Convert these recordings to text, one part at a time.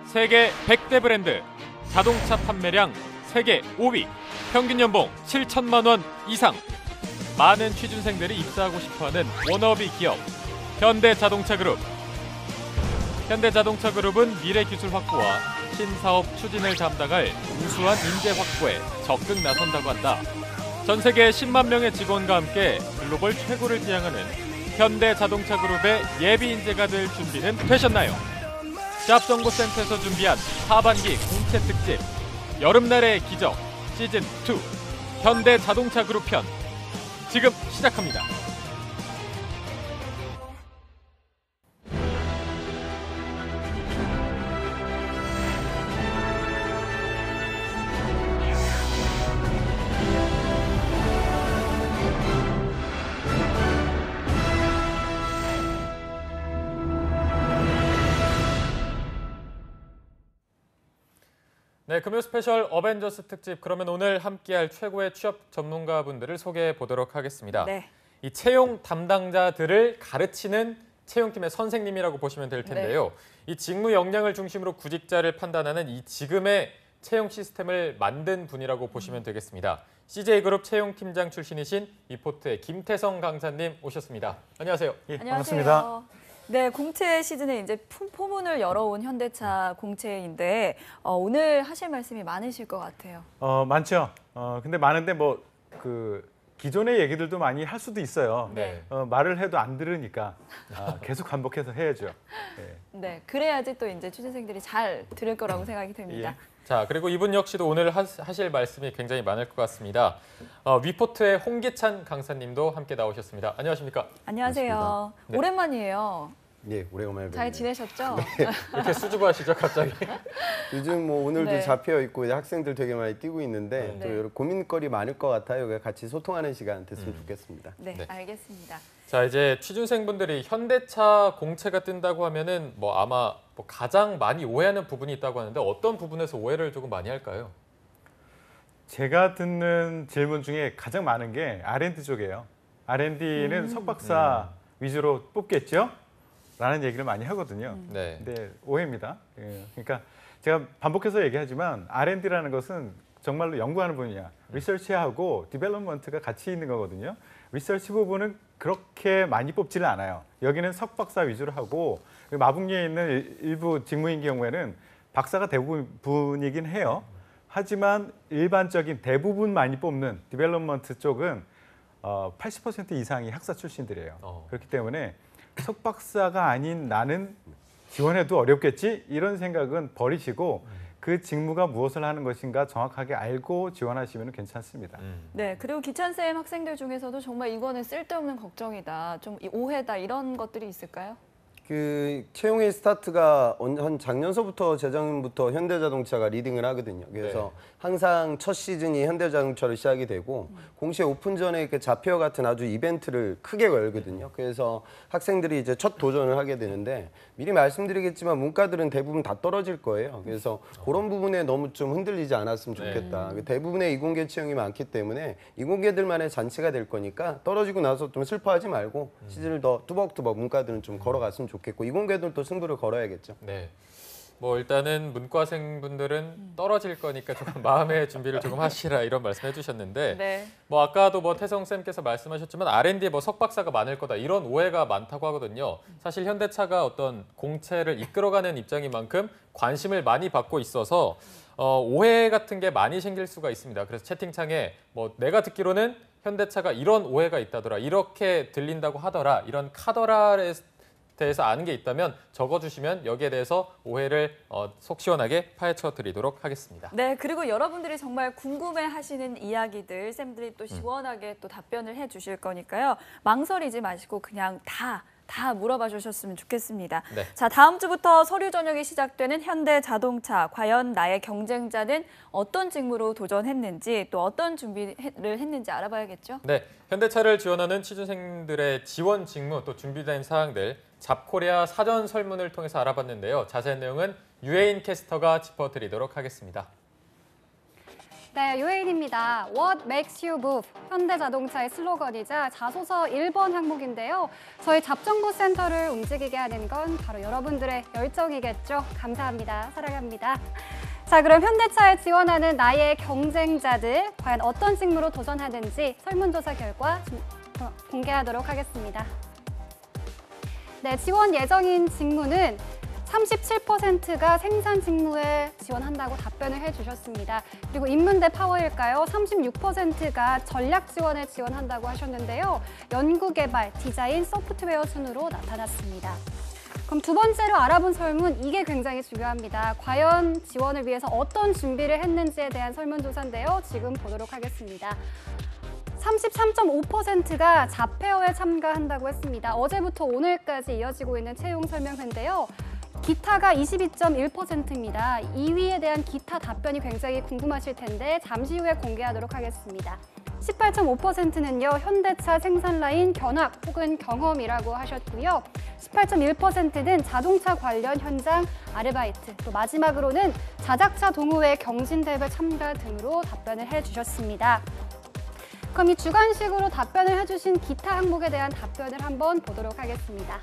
세계 100대 브랜드, 자동차 판매량 세계 5위, 평균 연봉 7천만 원 이상. 많은 취준생들이 입사하고 싶어하는 워너비 기업, 현대자동차그룹. 현대자동차그룹은 미래 기술 확보와 신사업 추진을 담당할 우수한 인재 확보에 적극 나선다고 한다. 전 세계 10만 명의 직원과 함께 글로벌 최고를 지향하는 현대자동차그룹의 예비 인재가 될 준비는 되셨나요? 샵정보센터에서 준비한 하반기 공채 특집 여름날의 기적 시즌2 현대자동차그룹 편 지금 시작합니다. 네, 금요 스페셜 어벤져스 특집. 그러면 오늘 함께할 최고의 취업 전문가분들을 소개해 보도록 하겠습니다. 네. 이 채용 담당자들을 가르치는 채용팀의 선생님이라고 보시면 될 텐데요. 이 직무 역량을 중심으로 구직자를 판단하는 이 지금의 채용 시스템을 만든 분이라고 보시면 되겠습니다. CJ그룹 채용팀장 출신이신 이포트의 김태성 강사님 오셨습니다. 안녕하세요. 예, 안녕하세요. 반갑습니다. 네, 공채 시즌에 이제 포문을 열어온 현대차 공채인데 오늘 하실 말씀이 많으실 것 같아요. 많죠. 근데 많은데 뭐 기존의 얘기들도 많이 할 수도 있어요. 네. 말을 해도 안 들으니까 계속 반복해서 해야죠. 네. 네, 그래야지 또 이제 취준생들이 잘 들을 거라고 생각이 됩니다. 자, 그리고 이분 역시도 오늘 하실 말씀이 굉장히 많을 것 같습니다. 위포트의 홍기찬 강사님도 함께 나오셨습니다. 안녕하십니까? 안녕하세요. 네. 오랜만이에요. 네, 오래간만에 잘 뵙네요. 지내셨죠? 이렇게 수줍어하시죠, 갑자기? 요즘 뭐 오늘도 네. 잡혀 있고 이제 학생들 되게 많이 뛰고 있는데 네. 또 여러 고민거리 많을 것 같아요. 그래서 같이 소통하는 시간 됐으면 좋겠습니다. 네, 네. 알겠습니다. 자, 이제 취준생분들이 현대차 공채가 뜬다고 하면은 뭐 아마 뭐 가장 많이 오해하는 부분이 있다고 하는데 어떤 부분에서 오해를 조금 많이 할까요? 제가 듣는 질문 중에 가장 많은 게 R&D 쪽이에요. R&D는 석박사 위주로 뽑겠죠? 라는 얘기를 많이 하거든요. 네. 근데 오해입니다. 예, 그러니까 제가 반복해서 얘기하지만 R&D라는 것은 정말로 연구하는 분야, 리서치하고 디벨롭먼트가 같이 있는 거거든요. 리서치 부분은 그렇게 많이 뽑지는 않아요. 여기는 석박사 위주로 하고 마북리에 있는 일부 직무인 경우에는 박사가 대부분이긴 해요. 하지만 일반적인 대부분 많이 뽑는 디벨롭먼트 쪽은 80% 이상이 학사 출신들이에요. 그렇기 때문에 석박사가 아닌 나는 지원해도 어렵겠지? 이런 생각은 버리시고 그 직무가 무엇을 하는 것인가 정확하게 알고 지원하시면 괜찮습니다. 네, 그리고 기찬쌤 학생들 중에서도 정말 이거는 쓸데없는 걱정이다, 좀 오해다 이런 것들이 있을까요? 그 채용의 스타트가 한 작년서부터 재작년부터 현대자동차가 리딩을 하거든요. 그래서 항상 첫 시즌이 현대자동차로 시작이 되고 공시 오픈 전에 그 자페어 같은 아주 이벤트를 크게 열거든요. 그래서 학생들이 이제 첫 도전을 하게 되는데 미리 말씀드리겠지만 문과들은 대부분 다 떨어질 거예요. 그래서 그런 부분에 너무 좀 흔들리지 않았으면 좋겠다. 대부분의 이공계 채용이 많기 때문에 이공계들만의 잔치가 될 거니까 떨어지고 나서 좀 슬퍼하지 말고 시즌을 더 뚜벅뚜벅 문과들은 좀 걸어갔으면 좋겠고 이공계들도 승부를 걸어야겠죠. 네. 뭐 일단은 문과생분들은 떨어질 거니까 조금 마음의 준비를 조금 하시라 이런 말씀해 주셨는데 네. 뭐 아까도 뭐 태성 쌤께서 말씀하셨지만 R&D에 뭐 석박사가 많을 거다 이런 오해가 많다고 하거든요. 사실 현대차가 어떤 공채를 이끌어가는 입장인 만큼 관심을 많이 받고 있어서 오해 같은 게 많이 생길 수가 있습니다. 그래서 채팅창에 뭐 내가 듣기로는 현대차가 이런 오해가 있다더라, 이렇게 들린다고 하더라, 이런 카더라에 대해서 아는 게 있다면 적어주시면 여기에 대해서 오해를 속 시원하게 파헤쳐 드리도록 하겠습니다. 네, 그리고 여러분들이 정말 궁금해하시는 이야기들 쌤들이 또 시원하게 또 답변을 해주실 거니까요. 망설이지 마시고 그냥 다 물어봐 주셨으면 좋겠습니다. 네. 자, 다음 주부터 서류 전형이 시작되는 현대자동차. 과연 나의 경쟁자는 어떤 직무로 도전했는지 또 어떤 준비를 했는지 알아봐야겠죠? 네, 현대차를 지원하는 취준생들의 지원 직무 또 준비된 사항들 잡코리아 사전 설문을 통해서 알아봤는데요. 자세한 내용은 유혜인 캐스터가 짚어드리도록 하겠습니다. 네, 유혜인입니다. What makes you move? 현대자동차의 슬로건이자 자소서 1번 항목인데요. 저희 잡정보 센터를 움직이게 하는 건 바로 여러분들의 열정이겠죠. 감사합니다. 사랑합니다. 자, 그럼 현대차에 지원하는 나의 경쟁자들 과연 어떤 직무로 도전하는지 설문조사 결과 공개하도록 하겠습니다. 네, 지원 예정인 직무는 37%가 생산 직무에 지원한다고 답변을 해주셨습니다. 그리고 인문대 파워일까요? 36%가 전략 지원에 지원한다고 하셨는데요. 연구개발, 디자인, 소프트웨어 순으로 나타났습니다. 그럼 두 번째로 알아본 설문, 이게 굉장히 중요합니다. 과연 지원을 위해서 어떤 준비를 했는지에 대한 설문조사인데요. 지금 보도록 하겠습니다. 33.5%가 자폐어에 참가한다고 했습니다. 어제부터 오늘까지 이어지고 있는 채용 설명회인데요. 기타가 22.1%입니다. 2위에 대한 기타 답변이 굉장히 궁금하실 텐데 잠시 후에 공개하도록 하겠습니다. 18.5%는요, 현대차 생산 라인 견학 혹은 경험이라고 하셨고요. 18.1%는 자동차 관련 현장 아르바이트, 또 마지막으로는 자작차 동호회 경진대회 참가 등으로 답변을 해주셨습니다. 그럼 이 주관식으로 답변을 해주신 기타 항목에 대한 답변을 한번 보도록 하겠습니다.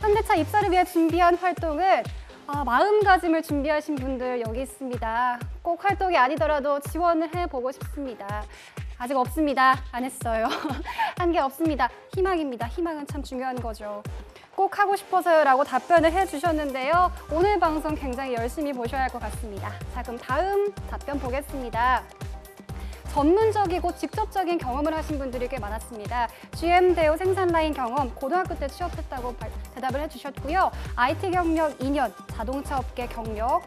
현대차 입사를 위해 준비한 활동은 마음가짐을 준비하신 분들 여기 있습니다. 꼭 활동이 아니더라도 지원을 해보고 싶습니다. 아직 없습니다. 안 했어요. 한 게 없습니다. 희망입니다. 희망은 참 중요한 거죠. 꼭 하고 싶어서요 라고 답변을 해주셨는데요. 오늘 방송 굉장히 열심히 보셔야 할 것 같습니다. 자, 그럼 다음 답변 보겠습니다. 전문적이고 직접적인 경험을 하신 분들이 꽤 많았습니다. GM대우 생산라인 경험, 고등학교 때 취업했다고 대답을 해주셨고요. IT 경력 2년, 자동차 업계 경력,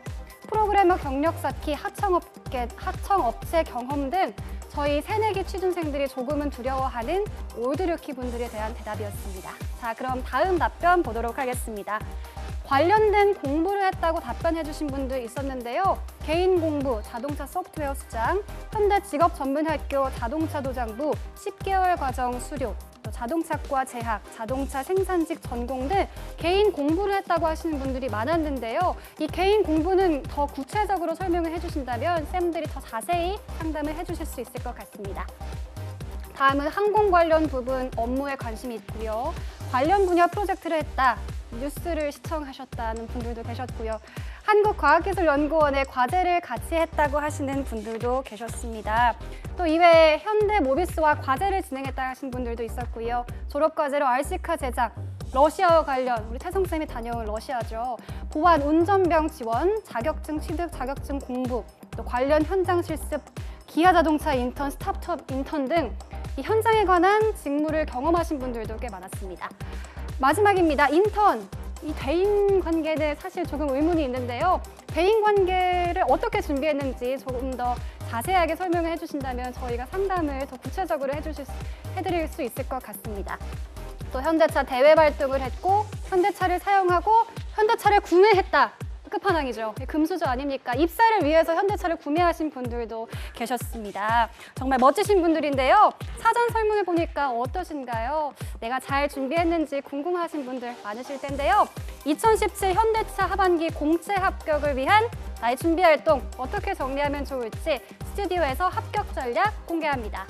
프로그래머 경력 쌓기, 하청업체 경험 등 저희 새내기 취준생들이 조금은 두려워하는 올드루키 분들에 대한 대답이었습니다. 자, 그럼 다음 답변 보도록 하겠습니다. 관련된 공부를 했다고 답변해 주신 분들 있었는데요. 개인 공부, 자동차 소프트웨어 수장, 현대직업전문학교 자동차도장부, 10개월 과정 수료, 또 자동차과 재학, 자동차 생산직 전공 등 개인 공부를 했다고 하시는 분들이 많았는데요. 이 개인 공부는 더 구체적으로 설명을 해주신다면 쌤들이 더 자세히 상담을 해주실 수 있을 것 같습니다. 다음은 항공 관련 부분 업무에 관심이 있고요. 관련 분야 프로젝트를 했다. 뉴스를 시청하셨다는 분들도 계셨고요. 한국과학기술연구원의 과제를 같이 했다고 하시는 분들도 계셨습니다. 또 이외에 현대모비스와 과제를 진행했다 하신 분들도 있었고요. 졸업과제로 RC카 제작, 러시아와 관련, 우리 태성쌤이 다녀온 러시아죠. 보안 운전병 지원, 자격증 취득, 자격증 공부, 또 관련 현장 실습, 기아자동차 인턴, 스타트업 인턴 등 이 현장에 관한 직무를 경험하신 분들도 꽤 많았습니다. 마지막입니다. 인턴. 이 대인관계는 사실 조금 의문이 있는데요. 대인관계를 어떻게 준비했는지 조금 더 자세하게 설명을 해주신다면 저희가 상담을 더 구체적으로 해드릴 수 있을 것 같습니다. 또 현대차 대외 발등을 했고 현대차를 사용하고 현대차를 구매했다. 끝판왕이죠. 금수저 아닙니까? 입사를 위해서 현대차를 구매하신 분들도 계셨습니다. 정말 멋지신 분들인데요. 사전 설문을 보니까 어떠신가요? 내가 잘 준비했는지 궁금하신 분들 많으실 텐데요. 2017 현대차 하반기 공채 합격을 위한 나의 준비 활동 어떻게 정리하면 좋을지 스튜디오에서 합격 전략 공개합니다.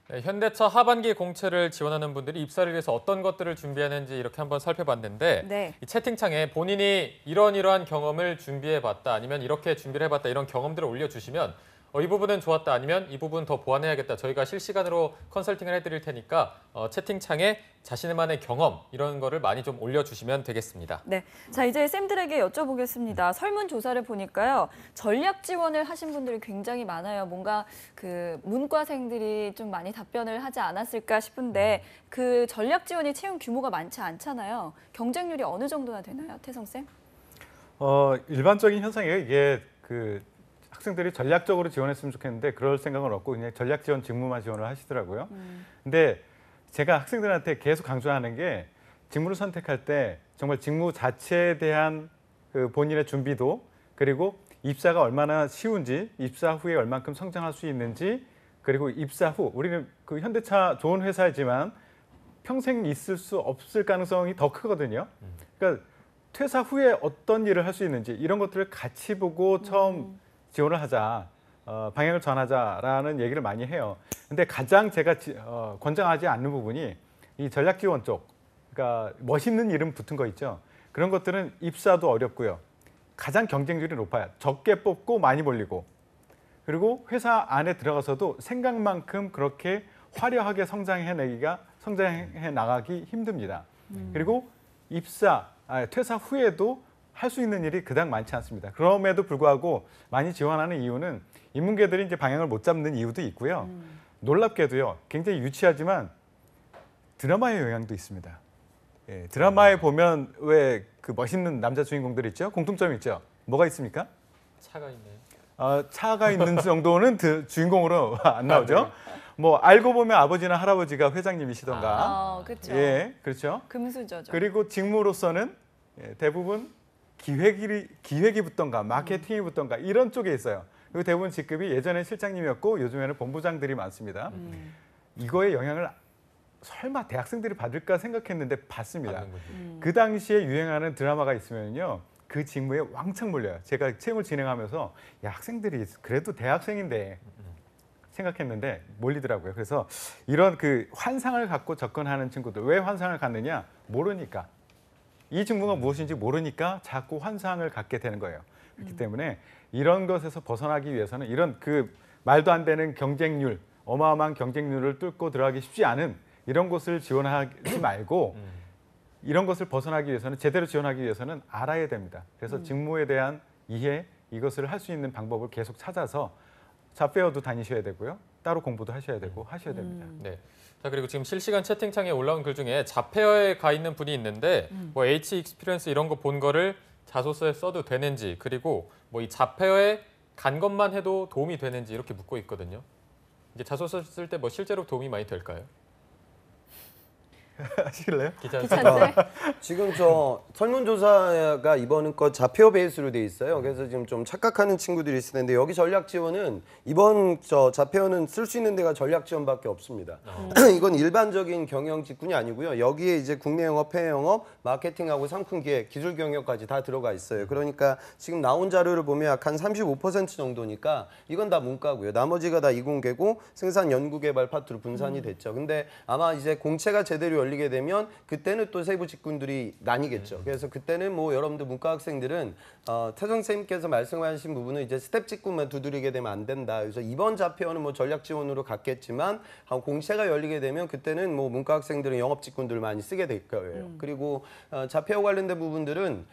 네, 현대차 하반기 공채를 지원하는 분들이 입사를 위해서 어떤 것들을 준비하는지 이렇게 한번 살펴봤는데 네. 이 채팅창에 본인이 이러이러한 경험을 준비해봤다 아니면 이렇게 준비를 해봤다 이런 경험들을 올려주시면 이 부분은 좋았다 아니면 이 부분 더 보완해야겠다 저희가 실시간으로 컨설팅을 해드릴 테니까 채팅창에 자신만의 경험 이런 거를 많이 좀 올려주시면 되겠습니다. 네, 자 이제 쌤들에게 여쭤보겠습니다. 설문조사를 보니까요. 전략 지원을 하신 분들이 굉장히 많아요. 뭔가 그 문과생들이 좀 많이 답변을 하지 않았을까 싶은데 그 전략 지원이 채용 규모가 많지 않잖아요. 경쟁률이 어느 정도나 되나요, 태성 쌤? 일반적인 현상이에요. 이게 그 학생들이 전략적으로 지원했으면 좋겠는데 그럴 생각은 없고 그냥 전략 지원 직무만 지원을 하시더라고요. 근데 제가 학생들한테 계속 강조하는 게 직무를 선택할 때 정말 직무 자체에 대한 그 본인의 준비도 그리고 입사가 얼마나 쉬운지, 입사 후에 얼만큼 성장할 수 있는지, 그리고 입사 후 우리는 그 현대차 좋은 회사이지만 평생 있을 수 없을 가능성이 더 크거든요. 그러니까 퇴사 후에 어떤 일을 할 수 있는지 이런 것들을 같이 보고 처음 지원을 하자, 방향을 전하자라는 얘기를 많이 해요. 근데 가장 제가 권장하지 않는 부분이 이 전략 지원 쪽, 그러니까 멋있는 이름 붙은 거 있죠. 그런 것들은 입사도 어렵고요. 가장 경쟁률이 높아요. 적게 뽑고 많이 몰리고. 그리고 회사 안에 들어가서도 생각만큼 그렇게 화려하게 성장해 나가기 힘듭니다. 그리고 퇴사 후에도 할 수 있는 일이 그닥 많지 않습니다. 그럼에도 불구하고 많이 지원하는 이유는 인문계들이 이제 방향을 못 잡는 이유도 있고요. 놀랍게도요, 굉장히 유치하지만 드라마의 영향도 있습니다. 예, 드라마에 보면 왜 그 멋있는 남자 주인공들 있죠? 공통점이 있죠? 뭐가 있습니까? 차가 있네요. 차가 있는 정도는 주인공으로 안 나오죠. 뭐 알고 보면 아버지나 할아버지가 회장님이시던가. 그렇죠. 예, 그렇죠. 금수저죠. 그리고 직무로서는 대부분 기획이 붙던가 마케팅이 붙던가 이런 쪽에 있어요. 그리고 대부분 직급이 예전에 실장님이었고 요즘에는 본부장들이 많습니다. 이거의 영향을 설마 대학생들이 받을까 생각했는데 받습니다. 그 당시에 유행하는 드라마가 있으면요, 그 직무에 왕창 몰려요. 제가 채용을 진행하면서 야, 학생들이 그래도 대학생인데 생각했는데 몰리더라고요. 그래서 이런 그 환상을 갖고 접근하는 친구들, 왜 환상을 갖느냐? 모르니까. 이 직무가 무엇인지 모르니까 자꾸 환상을 갖게 되는 거예요. 그렇기 때문에 이런 것에서 벗어나기 위해서는 이런 그 말도 안 되는 경쟁률, 어마어마한 경쟁률을 뚫고 들어가기 쉽지 않은 이런 곳을 지원하지 말고 이런 것을 벗어나기 위해서는, 제대로 지원하기 위해서는 알아야 됩니다. 그래서 직무에 대한 이해, 이것을 할 수 있는 방법을 계속 찾아서 잡페어도 다니셔야 되고요. 따로 공부도 하셔야 되고 하셔야 됩니다. 네. 자, 그리고 지금 실시간 채팅창에 올라온 글 중에 잡페어에 가 있는 분이 있는데 뭐 H 익스피리언스 이런 거 본 거를 자소서에 써도 되는지, 그리고 뭐 이 잡페어에 간 것만 해도 도움이 되는지 이렇게 묻고 있거든요. 이게 자소서 쓸 때 뭐 실제로 도움이 많이 될까요? 하실래요? 기찬들. 지금 저 설문조사가 이번 거 잡페어 베이스로 돼 있어요. 그래서 지금 좀 착각하는 친구들이 있을 텐데, 여기 전략 지원은 이번 저 잡페어는 쓸 수 있는 데가 전략 지원밖에 없습니다. 이건 일반적인 경영 직군이 아니고요. 여기에 이제 국내 영업, 해외 영업, 마케팅하고 상품 기획, 기술 경영까지 다 들어가 있어요. 그러니까 지금 나온 자료를 보면 약 한 35% 정도니까 이건 다 문과고요. 나머지가 다 이공계고 생산 연구 개발 파트로 분산이 됐죠. 근데 아마 이제 공채가 제대로 열리게 되면 그때는 또 세부 직군들이 나뉘겠죠. 그래서 그때는 뭐 여러분들 문과 학생들은 태정 선생님께서 말씀하신 부분은 이제 스텝 직군만 두드리게 되면 안 된다. 그래서 이번 잡페어는 뭐 전략 지원으로 갔겠지만 공채가 열리게 되면 그때는 뭐 문과 학생들은 영업 직군들을 많이 쓰게 될 거예요. 그리고 잡페어 관련된 부분들은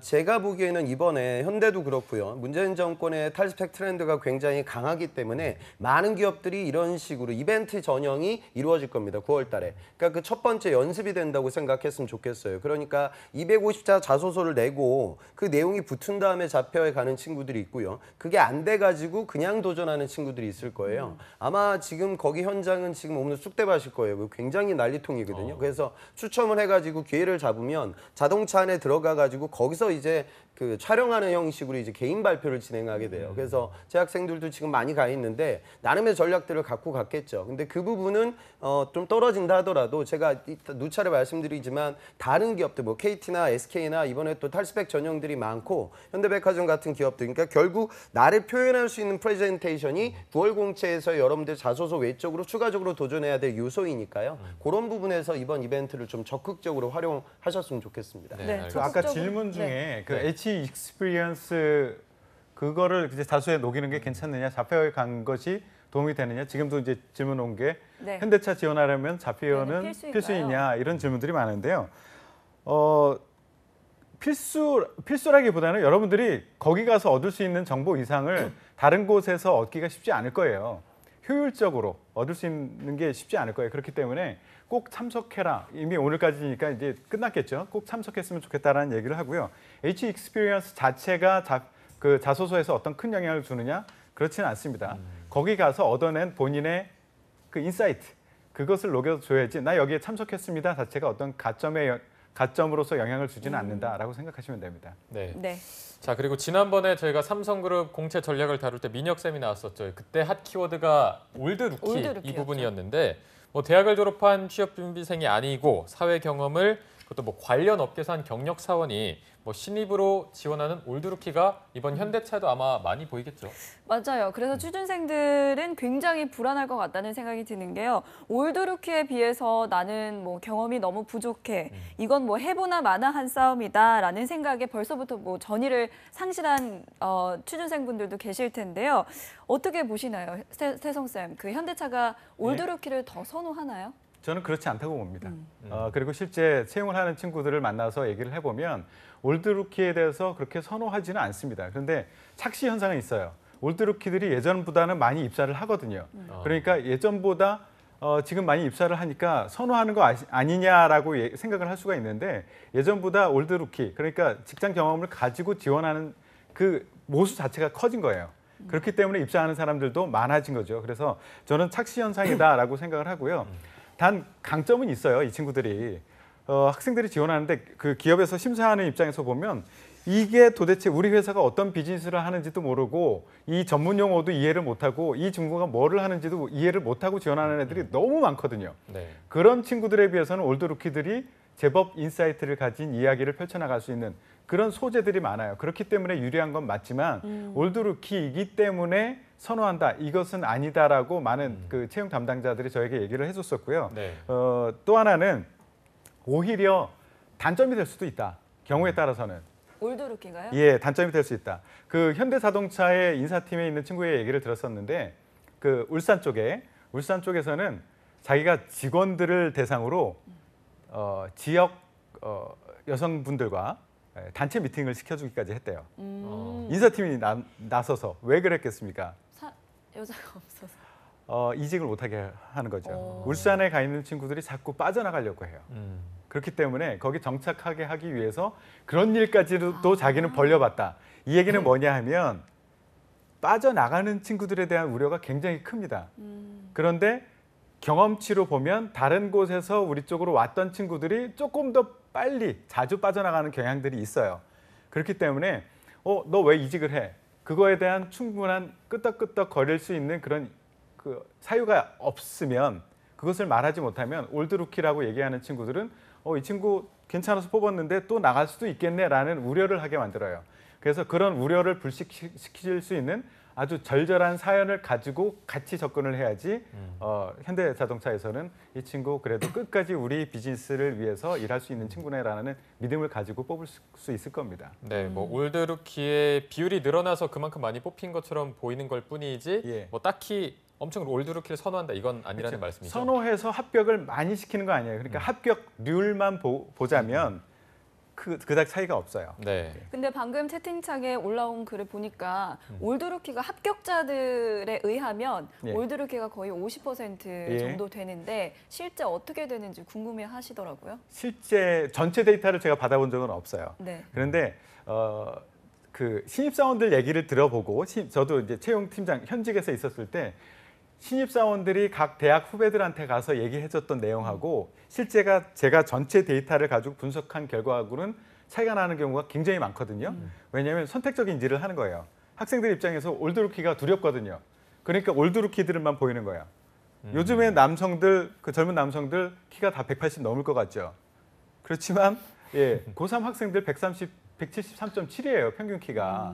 제가 보기에는 이번에 현대도 그렇고요. 문재인 정권의 탈스펙 트렌드가 굉장히 강하기 때문에 많은 기업들이 이런 식으로 이벤트 전형이 이루어질 겁니다. 9월 달에. 그러니까 그 첫 번째 연습이 된다고 생각했으면 좋겠어요. 그러니까 250자 자소서를 내고 그 내용이 붙은 다음에 잡페어에 가는 친구들이 있고요. 그게 안 돼가지고 그냥 도전하는 친구들이 있을 거예요. 아마 지금 거기 현장은 지금 오늘 쑥대밭일 거예요. 굉장히 난리통이거든요. 그래서 추첨을 해가지고 기회를 잡으면 자동차 안에 들어가가지고 거기서 이제 그 촬영하는 형식으로 이제 개인 발표를 진행하게 돼요. 그래서 재학생들도 지금 많이 가 있는데 나름의 전략들을 갖고 갔겠죠. 근데 그 부분은 좀 떨어진다 하더라도 제가 누차례 말씀드리지만 다른 기업들 뭐 KT나 SK나 이번에 또 탈스펙 전형들이 많고 현대백화점 같은 기업들, 그러니까 결국 나를 표현할 수 있는 프레젠테이션이 9월 공채에서 여러분들 자소서 외적으로 추가적으로 도전해야 될 요소이니까요. 그런 부분에서 이번 이벤트를 좀 적극적으로 활용하셨으면 좋겠습니다. 네, 네, 알겠습니다. 아까 적극적으로- 질문 중에 네. 그 H 익스피리언스 그거를 이제 자소에 녹이는 게 괜찮느냐, 잡페어에 간 것이 도움이 되느냐, 지금도 이제 질문 온 게 네. 현대차 지원하려면 잡페어는 네, 필수인가요? 필수이냐 이런 질문들이 많은데요. 필수라기보다는 여러분들이 거기 가서 얻을 수 있는 정보 이상을 다른 곳에서 얻기가 쉽지 않을 거예요. 효율적으로 얻을 수 있는 게 쉽지 않을 거예요. 그렇기 때문에 꼭 참석해라. 이미 오늘까지니까 이제 끝났겠죠. 꼭 참석했으면 좋겠다라는 얘기를 하고요. H 익스피리언스 자체가 그 자소서에서 어떤 큰 영향을 주느냐? 그렇지는 않습니다. 거기 가서 얻어낸 본인의 그 인사이트, 그것을 녹여줘야지 나 여기에 참석했습니다 자체가 어떤 가점의 가점으로서 영향을 주지는 않는다라고 생각하시면 됩니다. 네. 네. 자, 그리고 지난번에 저희가 삼성그룹 공채 전략을 다룰 때 민혁 쌤이 나왔었죠. 그때 핫 키워드가 올드루키 이 올드루키였죠. 부분이었는데 뭐 대학을 졸업한 취업준비생이 아니고 사회 경험을 그것도 뭐 관련 업계에서 한 경력 사원이 뭐 신입으로 지원하는 올드루키가 이번 현대차도 아마 많이 보이겠죠. 맞아요. 그래서 취준생들은 굉장히 불안할 것 같다는 생각이 드는 게요. 올드루키에 비해서 나는 뭐 경험이 너무 부족해. 이건 뭐 해보나 마나한 싸움이다라는 생각에 벌써부터 뭐 전의를 상실한 취준생분들도 계실 텐데요. 어떻게 보시나요, 태성 쌤? 그 현대차가 올드루키를 더 선호하나요? 저는 그렇지 않다고 봅니다. 그리고 실제 채용을 하는 친구들을 만나서 얘기를 해보면 올드루키에 대해서 그렇게 선호하지는 않습니다. 그런데 착시 현상은 있어요. 올드루키들이 예전보다는 많이 입사를 하거든요. 그러니까 예전보다 지금 많이 입사를 하니까 선호하는 거 아니냐라고 생각을 할 수가 있는데 예전보다 올드루키, 그러니까 직장 경험을 가지고 지원하는 그 모수 자체가 커진 거예요. 그렇기 때문에 입사하는 사람들도 많아진 거죠. 그래서 저는 착시 현상이다라고 생각을 하고요. 단 강점은 있어요. 이 친구들이 학생들이 지원하는데 그 기업에서 심사하는 입장에서 보면 이게 도대체 우리 회사가 어떤 비즈니스를 하는지도 모르고 이 전문 용어도 이해를 못하고 이 친구가 뭐를 하는지도 이해를 못하고 지원하는 애들이 너무 많거든요. 네. 그런 친구들에 비해서는 올드루키들이 제법 인사이트를 가진 이야기를 펼쳐나갈 수 있는 그런 소재들이 많아요. 그렇기 때문에 유리한 건 맞지만 올드루키이기 때문에 선호한다. 이것은 아니다라고 많은 그 채용 담당자들이 저에게 얘기를 해줬었고요. 네. 또 하나는 오히려 단점이 될 수도 있다. 경우에 따라서는. 올드루키가요? 예, 단점이 될 수 있다. 그 현대자동차의 인사팀에 있는 친구의 얘기를 들었었는데 그 울산 쪽에서는 자기가 직원들을 대상으로 지역 여성분들과 단체 미팅을 시켜주기까지 했대요. 인사팀이 나서서 왜 그랬겠습니까? 여자가 없어서. 이직을 못하게 하는 거죠. 오. 울산에 가 있는 친구들이 자꾸 빠져나가려고 해요. 그렇기 때문에 거기 정착하게 하기 위해서 그런 일까지도 자기는 벌려봤다. 이 얘기는 뭐냐 하면 빠져나가는 친구들에 대한 우려가 굉장히 큽니다. 그런데 경험치로 보면 다른 곳에서 우리 쪽으로 왔던 친구들이 조금 더 빨리 자주 빠져나가는 경향들이 있어요. 그렇기 때문에 너 왜 이직을 해? 그거에 대한 충분한 끄떡끄떡 거릴 수 있는 그런 그 사유가 없으면 그것을 말하지 못하면 올드루키라고 얘기하는 친구들은 이 친구 괜찮아서 뽑았는데 또 나갈 수도 있겠네라는 우려를 하게 만들어요. 그래서 그런 우려를 불식시킬 수 있는 아주 절절한 사연을 가지고 같이 접근을 해야지 현대자동차에서는 이 친구 그래도 끝까지 우리 비즈니스를 위해서 일할 수 있는 친구네라는 믿음을 가지고 뽑을 수 있을 겁니다. 네, 뭐 올드루키의 비율이 늘어나서 그만큼 많이 뽑힌 것처럼 보이는 걸 뿐이지 예. 뭐 딱히 엄청 올드루키를 선호한다 이건 아니라는 말씀이죠. 선호해서 합격을 많이 시키는 거 아니에요. 그러니까 합격률만 보자면 그닥 차이가 없어요. 네. 근데 방금 채팅창에 올라온 글을 보니까 올드루키가 합격자들에 의하면 예. 올드루키가 거의 50% 예. 정도 되는데 실제 어떻게 되는지 궁금해 하시더라고요. 실제 전체 데이터를 제가 받아본 적은 없어요. 네. 그런데 그 신입사원들 얘기를 들어보고 저도 이제 채용팀장 현직에서 있었을 때 신입사원들이 각 대학 후배들한테 가서 얘기해줬던 내용하고 실제가 제가 전체 데이터를 가지고 분석한 결과하고는 차이가 나는 경우가 굉장히 많거든요. 왜냐하면 선택적 인지를 하는 거예요. 학생들 입장에서 올드루키가 두렵거든요. 그러니까 올드루키들만 보이는 거예요. 요즘에 남성들, 그 젊은 남성들 키가 다 180 넘을 것 같죠. 그렇지만 고3 학생들 173.7이에요. 평균 키가.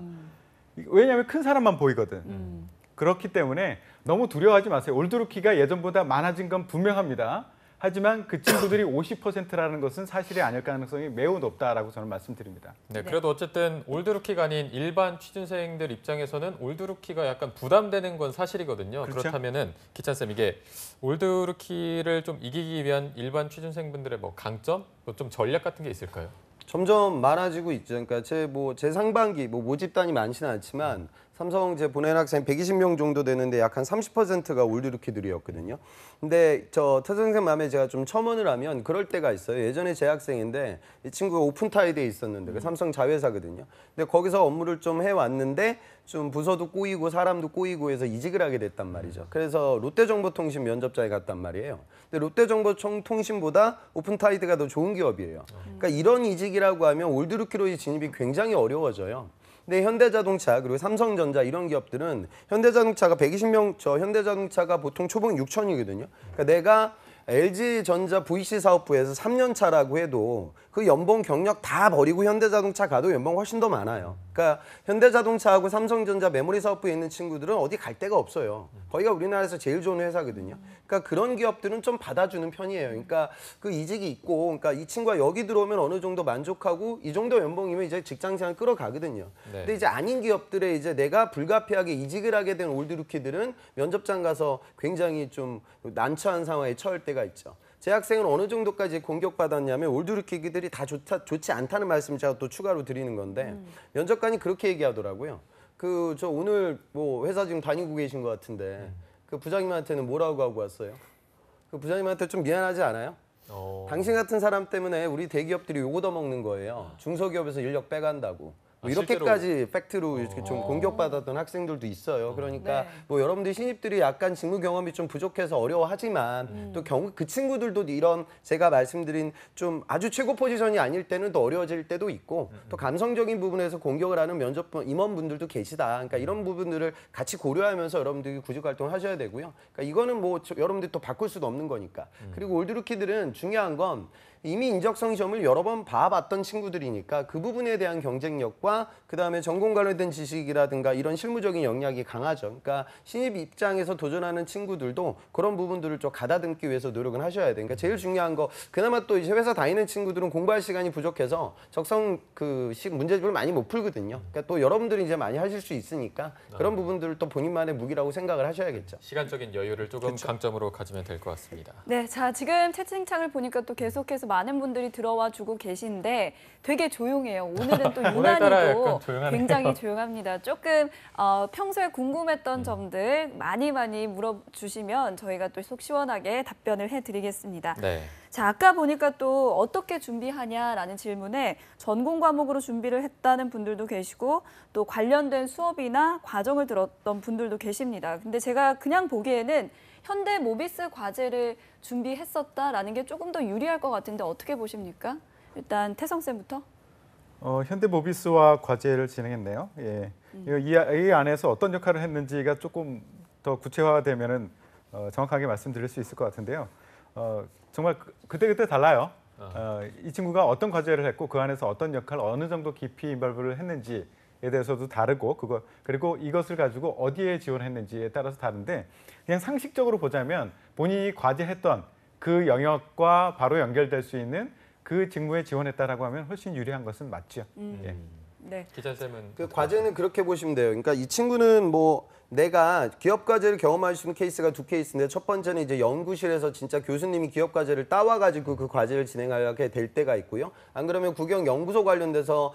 왜냐하면 큰 사람만 보이거든. 그렇기 때문에 너무 두려워하지 마세요. 올드루키가 예전보다 많아진 건 분명합니다. 하지만 그 친구들이 50%라는 것은 사실이 아닐 가능성이 매우 높다라고 저는 말씀드립니다. 네, 그래도 어쨌든 올드루키가 아닌 일반 취준생들 입장에서는 올드루키가 약간 부담되는 건 사실이거든요. 그렇죠. 그렇다면은 기찬 쌤 이게 올드루키를 좀 이기기 위한 일반 취준생분들의 뭐 강점, 뭐 좀 전략 같은 게 있을까요? 점점 많아지고 있죠. 그러니까 제 상반기 모집단이 많지는 않지만 삼성 이제 보낸 학생 120명 정도 되는데 약 한 30%가 올드루키들이었거든요. 근데 저 태선생 맘에 제가 좀 첨언을 하면 그럴 때가 있어요. 예전에 제 학생인데 이 친구가 오픈타이드에 있었는데 그 삼성 자회사거든요. 근데 거기서 업무를 좀 해왔는데 좀 부서도 꼬이고 사람도 꼬이고 해서 이직을 하게 됐단 말이죠. 그래서 롯데정보통신 면접자에 갔단 말이에요. 근데 롯데정보통신보다 오픈타이드가 더 좋은 기업이에요. 그러니까 이런 이직이라고 하면 올드루키로의 진입이 굉장히 어려워져요. 근데 현대자동차 그리고 삼성전자 이런 기업들은 현대자동차가 120명, 저 현대자동차가 보통 초봉 6천이거든요. 그러니까 내가 LG전자 VC 사업부에서 3년 차라고 해도 그 연봉 경력 다 버리고 현대자동차 가도 연봉 훨씬 더 많아요. 그러니까 현대자동차하고 삼성전자 메모리 사업부에 있는 친구들은 어디 갈 데가 없어요. 거기가 우리나라에서 제일 좋은 회사거든요. 그러니까 그런 기업들은 좀 받아주는 편이에요. 그러니까 그 이직이 있고, 그러니까 이 친구가 여기 들어오면 어느 정도 만족하고 이 정도 연봉이면 이제 직장생활 끌어가거든요. 네. 근데 이제 아닌 기업들에 이제 내가 불가피하게 이직을 하게 된 올드루키들은 면접장 가서 굉장히 좀 난처한 상황에 처할 때가 있죠. 제 학생은 어느 정도까지 공격받았냐면 올드루키들이 다 좋지 않다는 말씀을 제가 또 추가로 드리는 건데 면접관이 그렇게 얘기하더라고요. 그 저 오늘 뭐 회사 지금 다니고 계신 것 같은데 그 부장님한테는 뭐라고 하고 왔어요? 그 부장님한테 좀 미안하지 않아요? 당신 같은 사람 때문에 우리 대기업들이 욕 얻어먹는 거예요. 중소기업에서 인력 빼간다고. 뭐 이렇게까지 팩트로 이렇게 좀 공격받았던 학생들도 있어요. 그러니까 네. 뭐 여러분들 신입들이 약간 직무 경험이 좀 부족해서 어려워하지만 또 그 친구들도 이런 제가 말씀드린 좀 아주 최고 포지션이 아닐 때는 더 어려워질 때도 있고 또 감성적인 부분에서 공격을 하는 면접 임원분들도 계시다. 그러니까 이런 부분들을 같이 고려하면서 여러분들이 구직 활동을 하셔야 되고요. 그러니까 이거는 뭐 여러분들이 또 바꿀 수도 없는 거니까. 그리고 올드루키들은 중요한 건 이미 인적성 시험을 여러 번 봐봤던 친구들이니까 그 부분에 대한 경쟁력과 그다음에 전공 관련된 지식이라든가 이런 실무적인 역량이 강하죠. 그러니까 신입 입장에서 도전하는 친구들도 그런 부분들을 좀 가다듬기 위해서 노력을 하셔야 돼요. 그러니까 제일 중요한 거 그나마 또 이제 회사 다니는 친구들은 공부할 시간이 부족해서 적성 문제집을 많이 못 풀거든요. 그러니까 또 여러분들이 이제 많이 하실 수 있으니까 그런 부분들을 또 본인만의 무기라고 생각을 하셔야겠죠. 시간적인 여유를 조금 강점으로 가지면 될 것 같습니다. 네, 자 지금 채팅창을 보니까 또 계속해서 많은 분들이 들어와 주고 계신데 되게 조용해요. 오늘은 또 오늘따라 유난히도 약간 조용하네요. 굉장히 조용합니다. 조금 평소에 궁금했던 점들 많이 물어주시면 저희가 또 속 시원하게 답변을 해드리겠습니다. 네. 자, 아까 보니까 또 어떻게 준비하냐라는 질문에 전공 과목으로 준비를 했다는 분들도 계시고 또 관련된 수업이나 과정을 들었던 분들도 계십니다. 근데 제가 그냥 보기에는 현대 모비스 과제를 준비했었다라는 게 조금 더 유리할 것 같은데 어떻게 보십니까? 일단 태성쌤부터. 현대모비스와 과제를 진행했네요. 예. 이 안에서 어떤 역할을 했는지가 조금 더 구체화되면은 정확하게 말씀드릴 수 있을 것 같은데요. 정말 그때그때 달라요. 이 친구가 어떤 과제를 했고 그 안에서 어떤 역할, 어느 정도 깊이 인벌브를 했는지에 대해서도 다르고 그리고 이것을 가지고 어디에 지원했는지에 따라서 다른데 그냥 상식적으로 보자면 본인이 과제했던 그 영역과 바로 연결될 수 있는 그 직무에 지원했다라고 하면 훨씬 유리한 것은 맞죠. 예. 네. 기자쌤은 그 과제는 그렇게 보시면 돼요. 그러니까 이 친구는 뭐 내가 기업 과제를 경험할 수 있는 케이스가 두 케이스인데 첫 번째는 이제 연구실에서 진짜 교수님이 기업 과제를 따와가지고 그 과제를 진행하게 될 때가 있고요. 안 그러면 국영 연구소 관련돼서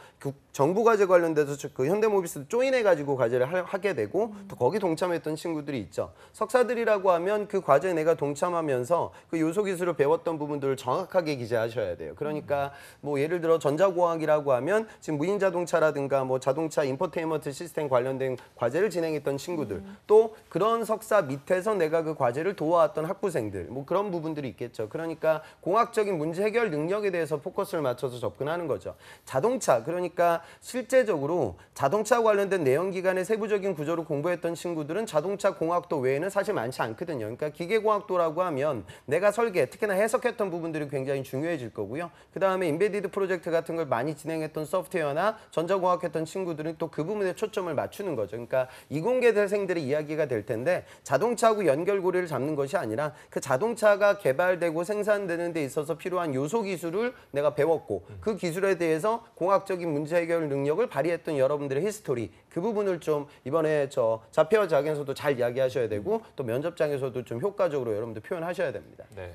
정부 과제 관련돼서 그 현대모비스 조인해가지고 과제를 하게 되고 또 거기 동참했던 친구들이 있죠. 석사들이라고 하면 그 과제에 내가 동참하면서 그 요소 기술을 배웠던 부분들을 정확하게 기재하셔야 돼요. 그러니까 뭐 예를 들어 전자공학이라고 하면 지금 무인자동차라든가 뭐 자동차 인포테인먼트 시스템 관련된 과제를 진행했던 친구들 또 그런 석사 밑에서 내가 그 과제를 도와왔던 학부생들 뭐 그런 부분들이 있겠죠. 그러니까 공학적인 문제 해결 능력에 대해서 포커스를 맞춰서 접근하는 거죠. 자동차 그러니까 실제적으로 자동차 관련된 내연기관의 세부적인 구조를 공부했던 친구들은 자동차 공학도 외에는 사실 많지 않거든요. 그러니까 기계공학도라고 하면 내가 설계 특히나 해석했던 부분들이 굉장히 중요해질 거고요. 그다음에 인베디드 프로젝트 같은 걸 많이 진행했던 소프트웨어나 전자공학했던 친구들은 또 그 부분에 초점을 맞추는 거죠. 그러니까 이공계 대생들의 이야기가 될 텐데 자동차하고 연결고리를 잡는 것이 아니라 그 자동차가 개발되고 생산되는 데 있어서 필요한 요소 기술을 내가 배웠고 그 기술에 대해서 공학적인 문제 해결 능력을 발휘했던 여러분들의 히스토리 그 부분을 좀 이번에 자폐어작에서도 잘 이야기하셔야 되고 또 면접장에서도 좀 효과적으로 여러분들 표현하셔야 됩니다. 네.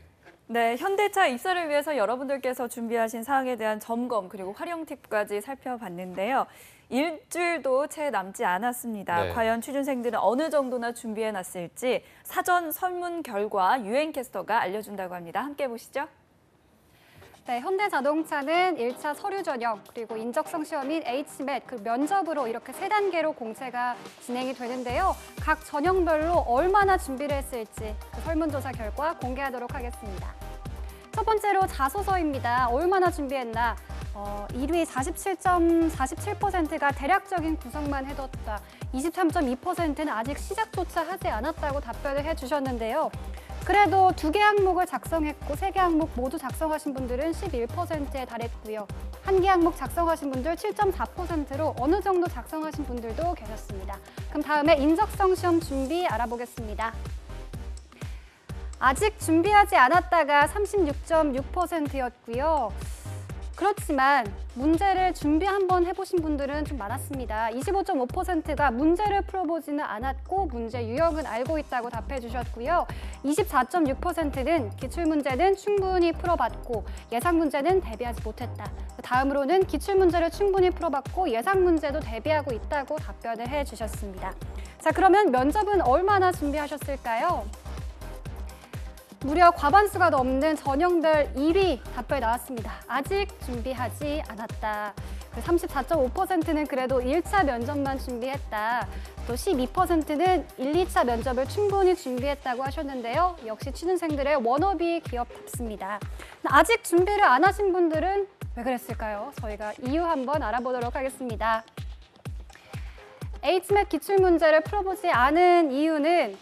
네, 현대차 입사를 위해서 여러분들께서 준비하신 사항에 대한 점검 그리고 활용 팁까지 살펴봤는데요. 일주일도 채 남지 않았습니다. 네. 과연 취준생들은 어느 정도나 준비해놨을지 사전 설문 결과 유엔캐스터가 알려준다고 합니다. 함께 보시죠. 네, 현대자동차는 1차 서류 전형, 그리고 인적성 시험 및 HMAT, 그리고 면접으로 이렇게 3단계로 공채가 진행이 되는데요. 각 전형별로 얼마나 준비를 했을지 그 설문조사 결과 공개하도록 하겠습니다. 첫 번째로 자소서입니다. 얼마나 준비했나? 1위 47.47%가 대략적인 구성만 해뒀다. 23.2%는 아직 시작조차 하지 않았다고 답변을 해주셨는데요. 그래도 2개 항목을 작성했고 3개 항목 모두 작성하신 분들은 11%에 달했고요. 1개 항목 작성하신 분들 7.4%로 어느 정도 작성하신 분들도 계셨습니다. 그럼 다음에 인적성 시험 준비 알아보겠습니다. 아직 준비하지 않았다가 36.6%였고요. 그렇지만 문제를 준비 한번 해보신 분들은 좀 많았습니다. 25.5%가 문제를 풀어보지는 않았고 문제 유형은 알고 있다고 답해 주셨고요. 24.6%는 기출문제는 충분히 풀어봤고 예상문제는 대비하지 못했다. 다음으로는 기출문제를 충분히 풀어봤고 예상문제도 대비하고 있다고 답변을 해주셨습니다. 자, 그러면 면접은 얼마나 준비하셨을까요? 무려 과반수가 넘는 전형별 1위 답변이 나왔습니다. 아직 준비하지 않았다. 34.5%는 그래도 1차 면접만 준비했다. 또 12%는 1, 2차 면접을 충분히 준비했다고 하셨는데요. 역시 취준생들의 워너비 기업답습니다. 아직 준비를 안 하신 분들은 왜 그랬을까요? 저희가 이유 한번 알아보도록 하겠습니다. HMAT 기출문제를 풀어보지 않은 이유는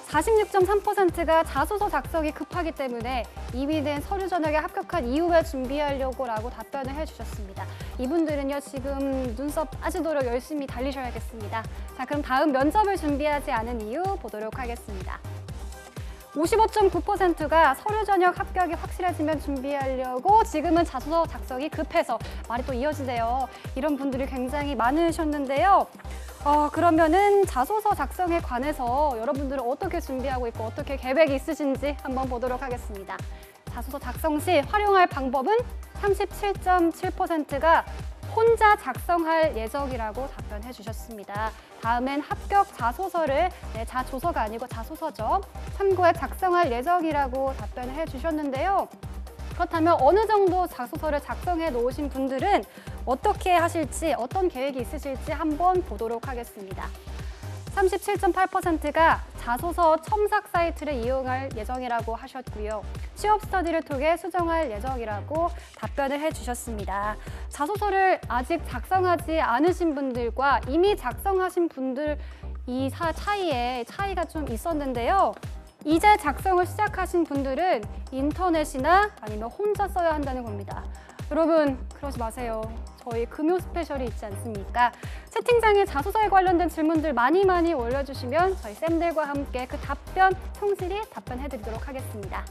46.3%가 자소서 작성이 급하기 때문에 2위는 서류 전형에 합격한 이후에 준비하려고라고 답변을 해주셨습니다. 이분들은요 지금 눈썹 빠지도록 열심히 달리셔야겠습니다. 자, 그럼 다음 면접을 준비하지 않은 이유 보도록 하겠습니다. 55.9%가 서류 전형 합격이 확실해지면 준비하려고 지금은 자소서 작성이 급해서 말이 또 이어지네요. 이런 분들이 굉장히 많으셨는데요. 그러면은 자소서 작성에 관해서 여러분들은 어떻게 준비하고 있고 어떻게 계획이 있으신지 한번 보도록 하겠습니다. 자소서 작성 시 활용할 방법은 37.7%가 혼자 작성할 예정이라고 답변해 주셨습니다. 다음엔 합격 자소서를, 자조서가 아니고 자소서죠. 참고해 작성할 예정이라고 답변을 해 주셨는데요. 그렇다면 어느 정도 자소서를 작성해 놓으신 분들은 어떻게 하실지, 어떤 계획이 있으실지 한번 보도록 하겠습니다. 37.8%가 자소서 첨삭 사이트를 이용할 예정이라고 하셨고요. 취업 스터디를 통해 수정할 예정이라고 답변을 해주셨습니다. 자소서를 아직 작성하지 않으신 분들과 이미 작성하신 분들 이 차이에 차이가 좀 있었는데요. 이제 작성을 시작하신 분들은 인터넷이나 아니면 혼자 써야 한다는 겁니다. 여러분 그러지 마세요. 저희 금요 스페셜이 있지 않습니까? 채팅창에 자소서에 관련된 질문들 많이 올려주시면 저희 쌤들과 함께 그 답변 성실히 답변해드리도록 하겠습니다.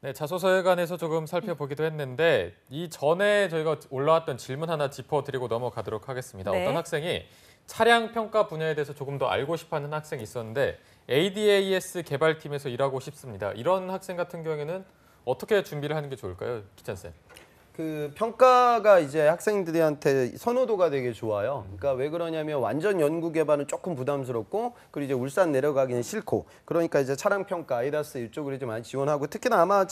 네, 자소서에 관해서 조금 살펴보기도 했는데 이 전에 저희가 올라왔던 질문 하나 짚어드리고 넘어가도록 하겠습니다. 네. 어떤 학생이 차량 평가 분야에 대해서 조금 더 알고 싶어하는 학생이 있었는데 ADAS 개발팀에서 일하고 싶습니다. 이런 학생 같은 경우에는 어떻게 준비를 하는 게 좋을까요, 기찬 쌤? 그 평가가 이제 학생들한테 선호도가 되게 좋아요. 그러니까 왜 그러냐면 완전 연구 개발은 조금 부담스럽고 그리고 이제 울산 내려가기는 싫고 그러니까 이제 차량 평가, 아이다스 이쪽으로 이제 많이 지원하고 특히나 아마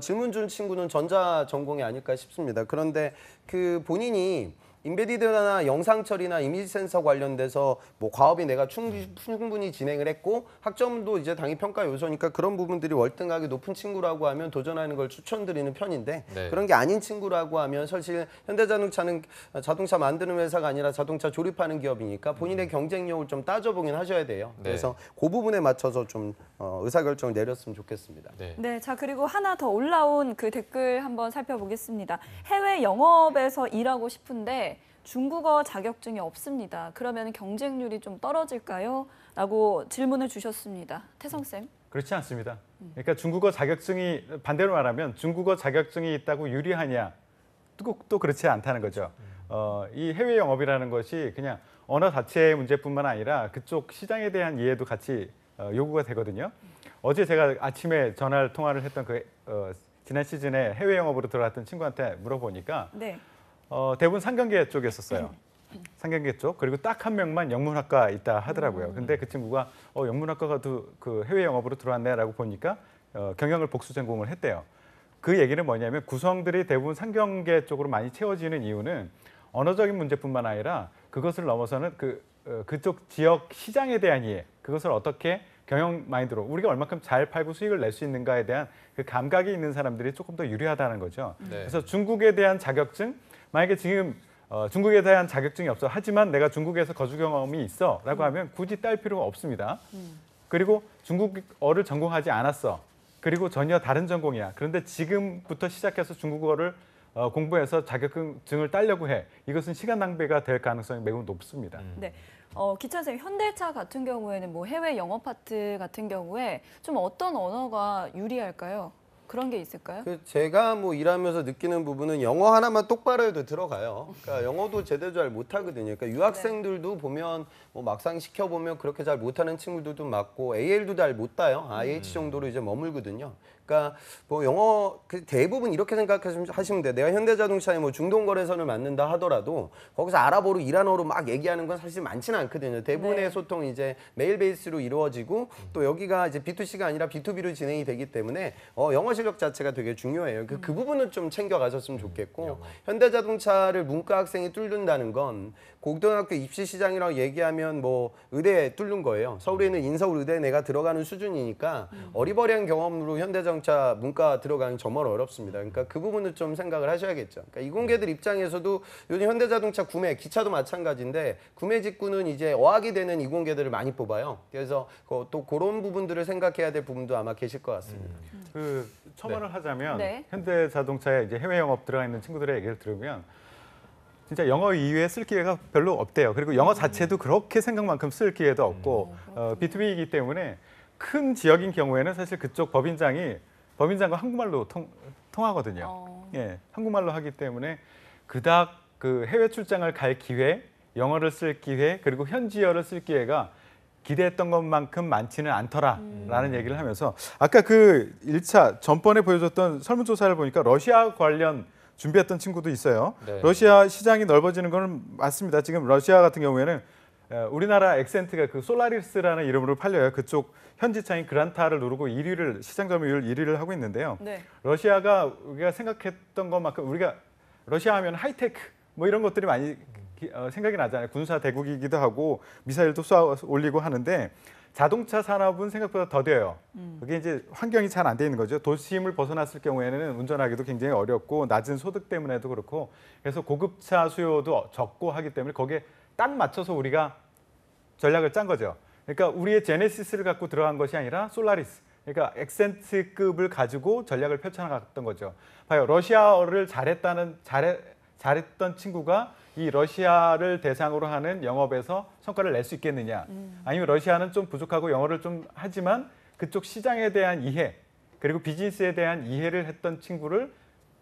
질문 준 친구는 전자 전공이 아닐까 싶습니다. 그런데 그 본인이 인베디드나 영상 처리나 이미지 센서 관련돼서 뭐 과업이 내가 충분히 진행을 했고 학점도 이제 당연히 평가 요소니까 그런 부분들이 월등하게 높은 친구라고 하면 도전하는 걸 추천드리는 편인데 네. 그런 게 아닌 친구라고 하면 사실 현대자동차는 자동차 만드는 회사가 아니라 자동차 조립하는 기업이니까 본인의 경쟁력을 좀 따져보긴 하셔야 돼요. 네. 그래서 그 부분에 맞춰서 좀 의사결정을 내렸으면 좋겠습니다. 네. 네, 자 그리고 하나 더 올라온 그 댓글 한번 살펴보겠습니다. 해외 영업에서 일하고 싶은데 중국어 자격증이 없습니다. 그러면 경쟁률이 좀 떨어질까요? 라고 질문을 주셨습니다. 태성 쌤. 그렇지 않습니다. 그러니까 중국어 자격증이 반대로 말하면 중국어 자격증이 있다고 유리하냐? 또 그렇지 않다는 거죠. 이 해외 영업이라는 것이 그냥 언어 자체의 문제뿐만 아니라 그쪽 시장에 대한 이해도 같이 요구가 되거든요. 어제 제가 아침에 통화를 했던 지난 시즌에 해외 영업으로 들어왔던 친구한테 물어보니까 네. 대부분 상경계 쪽이었었어요. 상경계 쪽. 그리고 딱 한 명만 영문학과 있다 하더라고요. 근데 그 친구가 영문학과가 그 해외 영업으로 들어왔네라고 보니까 경영을 복수 전공을 했대요. 그 얘기는 뭐냐면 구성들이 대부분 상경계 쪽으로 많이 채워지는 이유는 언어적인 문제뿐만 아니라 그것을 넘어서는 그쪽 지역 시장에 대한 이해, 그것을 어떻게 경영 마인드로 우리가 얼마큼 잘 팔고 수익을 낼 수 있는가에 대한 그 감각이 있는 사람들이 조금 더 유리하다는 거죠. 네. 그래서 중국에 대한 자격증, 만약에 지금 중국에 대한 자격증이 없어 하지만 내가 중국에서 거주 경험이 있어라고 하면 굳이 딸 필요가 없습니다. 그리고 중국어를 전공하지 않았어. 그리고 전혀 다른 전공이야. 그런데 지금부터 시작해서 중국어를 공부해서 자격증을 따려고 해. 이것은 시간 낭비가 될 가능성이 매우 높습니다. 네. 기찬 쌤, 현대차 같은 경우에는 뭐 해외 영업 파트 같은 경우에 좀 어떤 언어가 유리할까요? 그런 게 있을까요? 제가 뭐 일하면서 느끼는 부분은 영어 하나만 똑바로 해도 들어가요. 그러니까 영어도 제대로 잘 못하거든요. 그러니까 유학생들도 보면 뭐 막상 시켜보면 그렇게 잘 못하는 친구들도 많고 AL도 잘 못 따요. IH 정도로 이제 머물거든요. 그러니까 뭐 영어 대부분 이렇게 생각하시면 돼요. 내가 현대자동차에 뭐 중동거래선을 맡는다 하더라도 거기서 아랍어로 이란어로 막 얘기하는 건 사실 많지는 않거든요. 대부분의 네. 소통이 이제 메일 베이스로 이루어지고 또 여기가 이제 B2C가 아니라 B2B로 진행이 되기 때문에 영어 실력 자체가 되게 중요해요. 그 부분은 좀 챙겨가셨으면 좋겠고 현대자동차를 문과 학생이 뚫는다는 건 고등학교 입시 시장이라고 얘기하면 뭐 의대에 뚫는 거예요. 서울에 있는 인서울 의대에 내가 들어가는 수준이니까 어리버리한 경험으로 현대자동차 문과 들어가는 정말 어렵습니다. 그러니까 그 부분을 좀 생각을 하셔야겠죠. 그러니까 이공계들 입장에서도 요즘 현대자동차 구매, 기차도 마찬가지인데 구매 직구는 이제 어학이 되는 이공계들을 많이 뽑아요. 그래서 또 그런 부분들을 생각해야 될 부분도 아마 계실 것 같습니다. 그 첨언을 하자면 네. 현대자동차에 이제 해외 영업 들어가 있는 친구들의 얘기를 들으면 진짜 영어 이외에 쓸 기회가 별로 없대요. 그리고 영어 자체도 그렇게 생각만큼 쓸 기회도 없고 B2B이기 때문에 큰 지역인 경우에는 사실 그쪽 법인장과 한국말로 통하거든요. 예, 한국말로 하기 때문에 그닥 그 해외 출장을 갈 기회, 영어를 쓸 기회, 그리고 현지어를 쓸 기회가 기대했던 것만큼 많지는 않더라라는 얘기를 하면서 아까 그 1차 전번에 보여줬던 설문조사를 보니까 러시아 관련 준비했던 친구도 있어요. 네. 러시아 시장이 넓어지는 건 맞습니다. 지금 러시아 같은 경우에는 우리나라 엑센트가 그 솔라리스라는 이름으로 팔려요. 그쪽 현지차인 그란타를 누르고 1위를 시장 점유율 1위를 하고 있는데요. 네. 러시아가 우리가 생각했던 것만큼 우리가 러시아 하면 하이테크 뭐 이런 것들이 많이 생각이 나잖아요. 군사 대국이기도 하고 미사일도 쏘아 올리고 하는데 자동차 산업은 생각보다 더뎌요. 그게 이제 환경이 잘 안 돼 있는 거죠. 도심을 벗어났을 경우에는 운전하기도 굉장히 어렵고 낮은 소득 때문에도 그렇고 그래서 고급차 수요도 적고 하기 때문에 거기에 딱 맞춰서 우리가 전략을 짠 거죠. 그러니까 우리의 제네시스를 갖고 들어간 것이 아니라 솔라리스. 그러니까 엑센트급을 가지고 전략을 펼쳐나갔던 거죠. 봐요. 러시아어를 잘했던 친구가 이 러시아를 대상으로 하는 영업에서 성과를 낼 수 있겠느냐. 아니면 러시아는 좀 부족하고 영어를 좀 하지만 그쪽 시장에 대한 이해 그리고 비즈니스에 대한 이해를 했던 친구를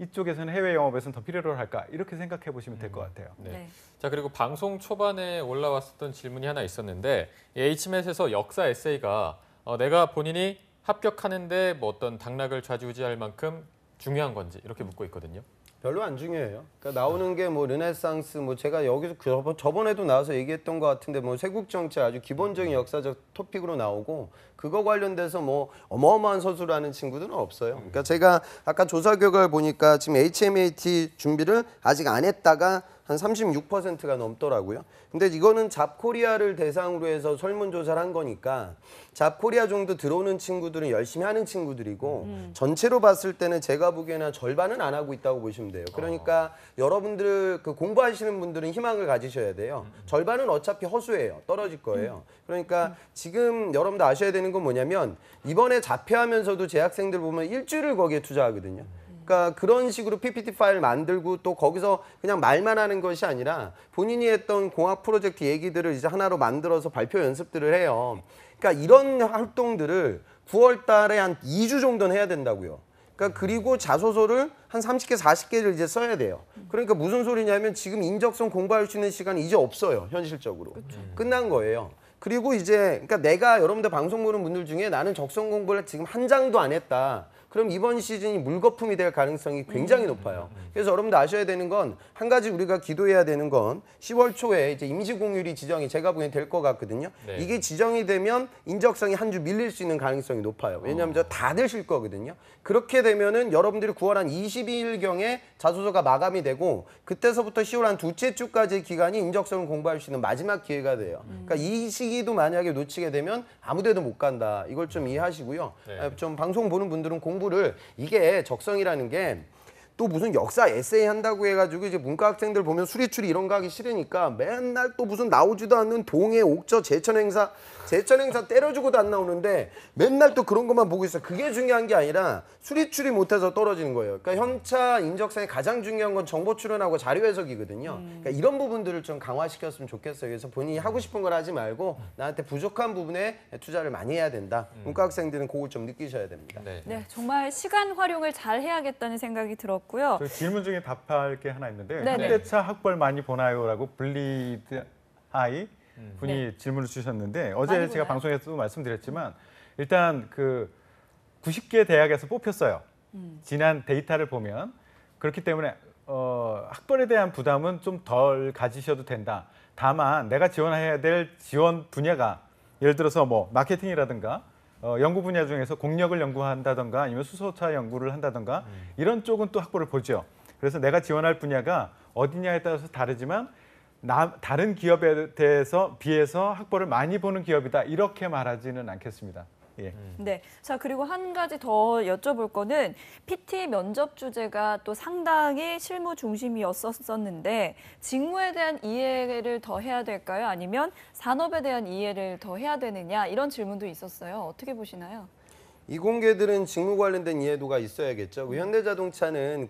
이쪽에서는 해외 영업에서는 더 필요로 할까 이렇게 생각해 보시면 될 것 같아요. 네. 네. 자, 그리고 방송 초반에 올라왔었던 질문이 하나 있었는데 HMS에서 역사 에세이가 내가 본인이 합격하는데 뭐 어떤 당락을 좌지우지할 만큼 중요한 건지 이렇게 묻고 있거든요. 별로 안 중요해요. 그러니까 나오는 게 뭐 르네상스, 뭐 제가 여기서 저번에도 나와서 얘기했던 것 같은데 뭐 세국 정치 아주 기본적인 역사적 토픽으로 나오고 그거 관련돼서 뭐 어마어마한 서술하는 친구들은 없어요. 그러니까 제가 아까 조사 결과를 보니까 지금 HMAT 준비를 아직 안 했다가 한 36%가 넘더라고요. 근데 이거는 잡코리아를 대상으로 해서 설문조사를 한 거니까 잡코리아 정도 들어오는 친구들은 열심히 하는 친구들이고 전체로 봤을 때는 제가 보기에는 절반은 안 하고 있다고 보시면 돼요. 그러니까 여러분들 그 공부하시는 분들은 희망을 가지셔야 돼요. 절반은 어차피 허수예요. 떨어질 거예요. 그러니까 지금 여러분들 아셔야 되는 건 뭐냐면 이번에 자폐하면서도 재학생들 보면 일주일을 거기에 투자하거든요. 그러니까 그런 식으로 PPT 파일 만들고 또 거기서 그냥 말만 하는 것이 아니라 본인이 했던 공학 프로젝트 얘기들을 이제 하나로 만들어서 발표 연습들을 해요. 그러니까 이런 활동들을 9월 달에 한 2주 정도는 해야 된다고요. 그러니까 그리고 자소서를 한 30개, 40개를 이제 써야 돼요. 그러니까 무슨 소리냐면 지금 인적성 공부할 수 있는 시간이 이제 없어요. 현실적으로. 끝난 거예요. 그리고 이제 그러니까 내가 여러분들 방송 보는 분들 중에 나는 적성 공부를 지금 한 장도 안 했다. 그럼 이번 시즌이 물거품이 될 가능성이 굉장히 높아요. 그래서 여러분들 아셔야 되는 건 한 가지 우리가 기도해야 되는 건 10월 초에 이제 임시공휴일이 지정이 제가 보기엔 될 것 같거든요. 네. 이게 지정이 되면 인적성이 한 주 밀릴 수 있는 가능성이 높아요. 왜냐하면 저 다들 쉴 거거든요. 그렇게 되면은 여러분들이 9월 한 22일경에 자소서가 마감이 되고 그때서부터 10월 한 두째 주까지의 기간이 인적성을 공부할 수 있는 마지막 기회가 돼요. 그러니까 이 시기도 만약에 놓치게 되면 아무데도 못 간다. 이걸 좀 이해하시고요. 네. 좀 방송 보는 분들은 공부를 이게 적성이라는 게 또 무슨 역사 에세이 한다고 해가지고 이제 문과 학생들 보면 수리추리 이런 거 하기 싫으니까 맨날 또 무슨 나오지도 않는 동해, 옥저, 제천 행사 때려주고도 안 나오는데 맨날 또 그런 것만 보고 있어. 그게 중요한 게 아니라 수리추리 못해서 떨어지는 거예요. 그러니까 현차 인적성에 가장 중요한 건 정보 출연하고 자료 해석이거든요. 그러니까 이런 부분들을 좀 강화시켰으면 좋겠어요. 그래서 본인이 하고 싶은 걸 하지 말고 나한테 부족한 부분에 투자를 많이 해야 된다. 문과 학생들은 그걸 좀 느끼셔야 됩니다. 네. 네, 정말 시간 활용을 잘 해야겠다는 생각이 들었고요. 저 질문 중에 답할 게 하나 있는데 네네. 현대차 학벌 많이 보나요라고 블리드 하이 분이 네. 질문을 주셨는데 어제 많이 제가 보나요? 방송에서도 말씀드렸지만 일단 그 90개 대학에서 뽑혔어요. 지난 데이터를 보면 그렇기 때문에 학벌에 대한 부담은 좀 덜 가지셔도 된다. 다만 내가 지원해야 될 지원 분야가 예를 들어서 뭐 마케팅이라든가 연구 분야 중에서 공력을 연구한다든가 아니면 수소차 연구를 한다든가 이런 쪽은 또 학벌을 보죠. 그래서 내가 지원할 분야가 어디냐에 따라서 다르지만 다른 기업에 대해서 비해서 학벌을 많이 보는 기업이다 이렇게 말하지는 않겠습니다. 예. 네. 자, 그리고 한 가지 더 여쭤볼 거는 PT 면접 주제가 또 상당히 실무 중심이었었는데 직무에 대한 이해를 더 해야 될까요? 아니면 산업에 대한 이해를 더 해야 되느냐? 이런 질문도 있었어요. 어떻게 보시나요? 이공계들은 직무 관련된 이해도가 있어야겠죠. 그 현대자동차는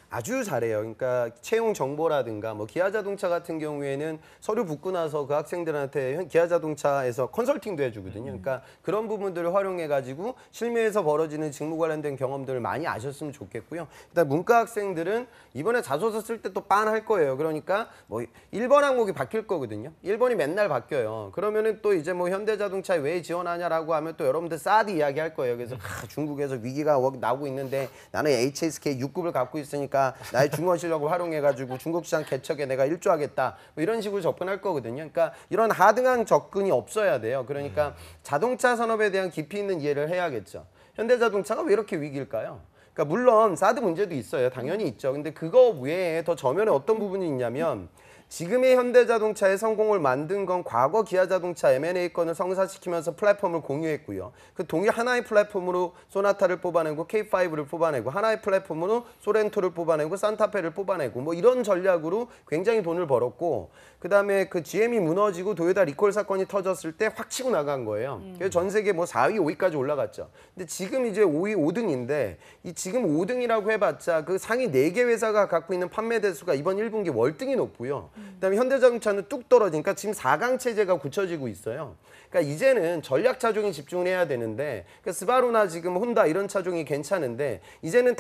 아주 잘해요. 그러니까 채용 정보라든가 뭐 기아자동차 같은 경우에는 서류 붙고 나서 그 학생들한테 기아자동차에서 컨설팅도 해주거든요. 그러니까 그런 부분들을 활용해가지고 실무에서 벌어지는 직무 관련된 경험들을 많이 아셨으면 좋겠고요. 일단 문과 학생들은 이번에 자소서 쓸 때 또 빤할 거예요. 그러니까 뭐 1번 항목이 바뀔 거거든요. 1번이 맨날 바뀌어요. 그러면은 또 이제 뭐 현대자동차에 왜 지원하냐라고 하면 또 여러분들 사드 이야기 할 거예요. 그래서 중국에서 위기가 나오고 있는데 나는 HSK 6급을 갖고 있으니까 나의 중원 실력을 활용해가지고 중국 시장 개척에 내가 일조하겠다. 뭐 이런 식으로 접근할 거거든요. 그러니까 이런 하등한 접근이 없어야 돼요. 그러니까 자동차 산업에 대한 깊이 있는 이해를 해야겠죠. 현대자동차가 왜 이렇게 위기일까요? 그러니까 물론 사드 문제도 있어요. 당연히 있죠. 근데 그거 외에 더 저면에 어떤 부분이 있냐면 지금의 현대자동차의 성공을 만든 건 과거 기아자동차 M&A 건을 성사시키면서 플랫폼을 공유했고요. 그 동일 하나의 플랫폼으로 소나타를 뽑아내고 K5를 뽑아내고 하나의 플랫폼으로 소렌토를 뽑아내고 산타페를 뽑아내고 뭐 이런 전략으로 굉장히 돈을 벌었고 그다음에 그 GM이 무너지고 도요타 리콜 사건이 터졌을 때 확 치고 나간 거예요. 그래서 전 세계 뭐 4위, 5위까지 올라갔죠. 근데 지금 이제 5위, 5등인데 이 지금 5등이라고 해봤자 그 상위 4개 회사가 갖고 있는 판매 대수가 이번 1분기 월등히 높고요. 그다음에 현대자동차는 뚝 떨어지니까 지금 4강 체제가 굳혀지고 있어요. 그러니까 이제는 전략 차종에 집중을 해야 되는데 그러니까 스바루나 지금 혼다 이런 차종이 괜찮은데 이제는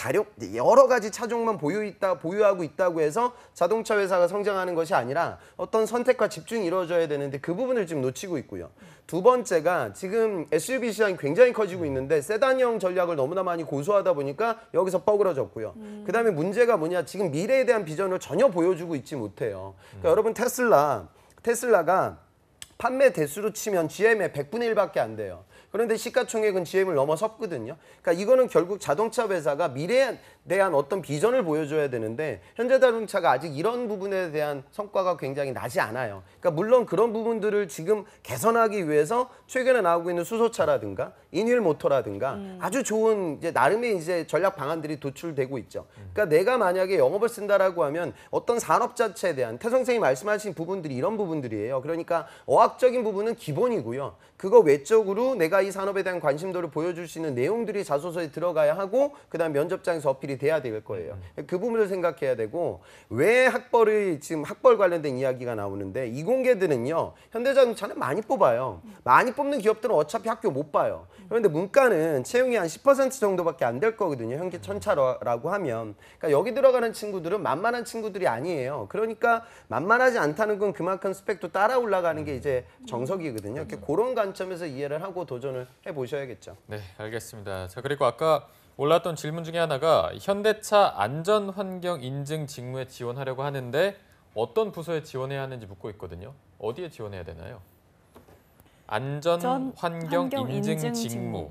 여러 가지 차종만 보유하고 있다고 해서 자동차 회사가 성장하는 것이 아니라 어떤 선택과 집중이 이루어져야 되는데 그 부분을 지금 놓치고 있고요. 두 번째가 지금 SUV 시장이 굉장히 커지고 있는데 세단형 전략을 너무나 많이 고수하다 보니까 여기서 뻐그러졌고요. 그다음에 문제가 뭐냐 지금 미래에 대한 비전을 전혀 보여주고 있지 못해요. 그러니까 여러분 테슬라가 판매 대수로 치면 GM의 100분의 1밖에 안 돼요. 그런데 시가총액은 GM을 넘어섰거든요. 그러니까 이거는 결국 자동차 회사가 미래에 대한 어떤 비전을 보여줘야 되는데 현대자동차가 아직 이런 부분에 대한 성과가 굉장히 나지 않아요. 그러니까 물론 그런 부분들을 지금 개선하기 위해서 최근에 나오고 있는 수소차라든가 인휠 모터라든가 아주 좋은 이제 나름의 이제 전략 방안들이 도출되고 있죠. 그러니까 내가 만약에 영업을 쓴다라고 하면 어떤 산업 자체에 대한 태 선생님이 말씀하신 부분들이 이런 부분들이에요. 그러니까 어학적인 부분은 기본이고요. 그거 외적으로 내가 이 산업에 대한 관심도를 보여줄 수 있는 내용들이 자소서에 들어가야 하고 그다음 면접장에서 어필이 프로젝트들이 돼야 될 거예요. 그 부분을 생각해야 되고 왜 학벌이 지금 학벌 관련된 이야기가 나오는데 이공계들은요 현대자동차는 많이 뽑아요. 많이 뽑는 기업들은 어차피 학교 못 봐요. 그런데 문과는 채용이 한 10% 정도밖에 안 될 거거든요. 현재 천차라고 하면. 그러니까 여기 들어가는 친구들은 만만한 친구들이 아니에요. 그러니까 만만하지 않다는 건 그만큼 스펙도 따라 올라가는 게 이제 정석이거든요. 이렇게 그런 관점에서 이해를 하고 도전을 해보셔야겠죠. 네, 알겠습니다. 자, 그리고 아까 올랐던 질문 중에 하나가 현대차 안전환경 인증 직무에 지원하려고 하는데 어떤 부서에 지원해야 하는지 묻고 있거든요. 어디에 지원해야 되나요? 안전환경 인증 직무.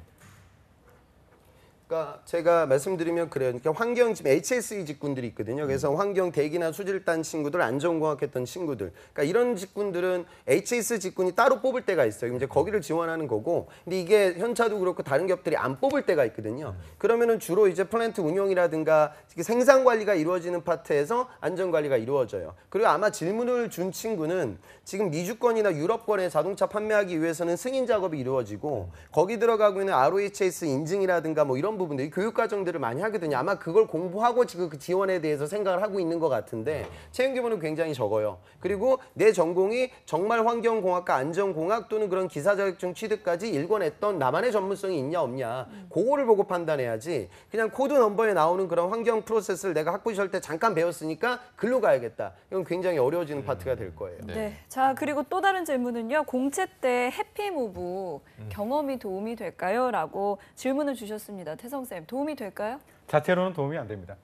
그러니까 제가 말씀드리면 그래요. 그러니까 환경 지금 HSE 직군들이 있거든요. 그래서 환경 대기나 수질 딴 친구들, 안전공학 했던 친구들. 그러니까 이런 직군들은 HS 직군이 따로 뽑을 때가 있어요. 이제 거기를 지원하는 거고. 근데 이게 현차도 그렇고 다른 기업들이 안 뽑을 때가 있거든요. 그러면은 주로 이제 플랜트 운영이라든가 생산 관리가 이루어지는 파트에서 안전 관리가 이루어져요. 그리고 아마 질문을 준 친구는 지금 미주권이나 유럽권에 자동차 판매하기 위해서는 승인 작업이 이루어지고 거기 들어가고 있는 ROHS 인증이라든가 뭐 이런 부분들이 교육 과정들을 많이 하거든요. 아마 그걸 공부하고 지금 그 지원에 대해서 생각을 하고 있는 것 같은데 채용 규모는 굉장히 적어요. 그리고 내 전공이 정말 환경공학과 안전공학 또는 그런 기사 자격증 취득까지 일궈냈던 나만의 전문성이 있냐 없냐 그거를 보고 판단해야지 그냥 코드 넘버에 나오는 그런 환경 프로세스를 내가 학부 시절 때 잠깐 배웠으니까 글로 가야겠다. 이건 굉장히 어려워지는 파트가 될 거예요. 네. 자, 그리고 또 다른 질문은요. 공채 때 해피무브 경험이 도움이 될까요? 라고 질문을 주셨습니다. 태성쌤, 도움이 될까요? 자체로는 도움이 안 됩니다.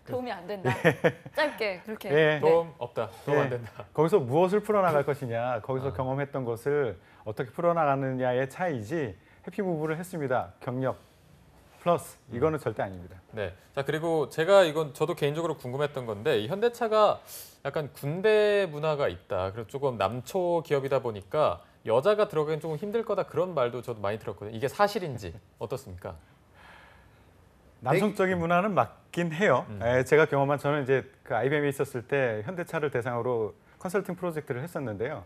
도움이 안 된다. 짧게 그렇게. 예. 도움 없다. 도움 안 된다. 거기서 무엇을 풀어나갈 것이냐, 거기서 경험했던 것을 어떻게 풀어나가느냐의 차이지 해피무브를 했습니다. 경력 플러스 이거는 절대 아닙니다. 네. 자, 그리고 제가 이건 저도 개인적으로 궁금했던 건데 이 현대차가 약간 군대 문화가 있다. 그리고 조금 남초 기업이다 보니까 여자가 들어가긴 조금 힘들 거다 그런 말도 저도 많이 들었거든요. 이게 사실인지 어떻습니까? 남성적인 문화는 맞긴 해요. 제가 경험한 저는 이제 그 IBM에 있었을 때 현대차를 대상으로 컨설팅 프로젝트를 했었는데요.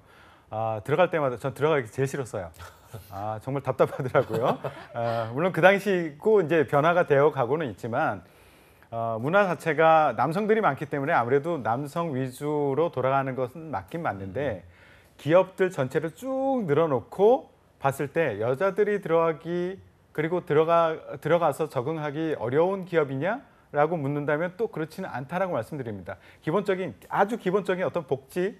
들어갈 때마다 전 들어가기 제일 싫었어요. 정말 답답하더라고요. 물론 그 당시고 이제 변화가 되어 가고는 있지만 문화 자체가 남성들이 많기 때문에 아무래도 남성 위주로 돌아가는 것은 맞긴 맞는데 기업들 전체를 쭉 늘어놓고 봤을 때 여자들이 들어가기 그리고 들어가서 적응하기 어려운 기업이냐라고 묻는다면 또 그렇지는 않다라고 말씀드립니다. 아주 기본적인 어떤 복지에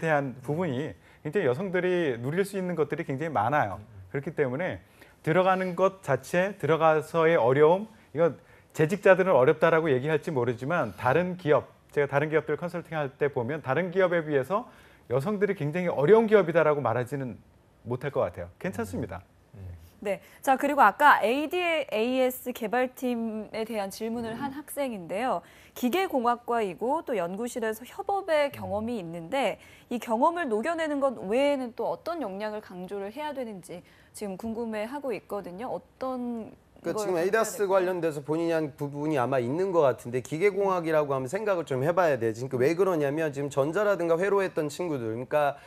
대한 부분이 굉장히 여성들이 누릴 수 있는 것들이 굉장히 많아요. 그렇기 때문에 들어가는 것 자체, 들어가서의 어려움, 이건 재직자들은 어렵다라고 얘기할지 모르지만 제가 다른 기업들 컨설팅할 때 보면 다른 기업에 비해서 여성들이 굉장히 어려운 기업이다라고 말하지는 못할 것 같아요. 괜찮습니다. 네. 자, 그리고 아까 ADAS 개발팀에 대한 질문을 한 학생인데요. 기계공학과이고 또 연구실에서 협업의 경험이 있는데 이 경험을 녹여내는 것 외에는 또 어떤 역량을 강조를 해야 되는지 지금 궁금해하고 있거든요. 어떤 그러니까 지금 ADAS 관련돼서 본인이 한 부분이 아마 있는 것 같은데 기계공학이라고 하면 생각을 좀 해봐야 돼요. 지금 왜 그러냐면 지금 전자라든가 회로했던 친구들, 그러니까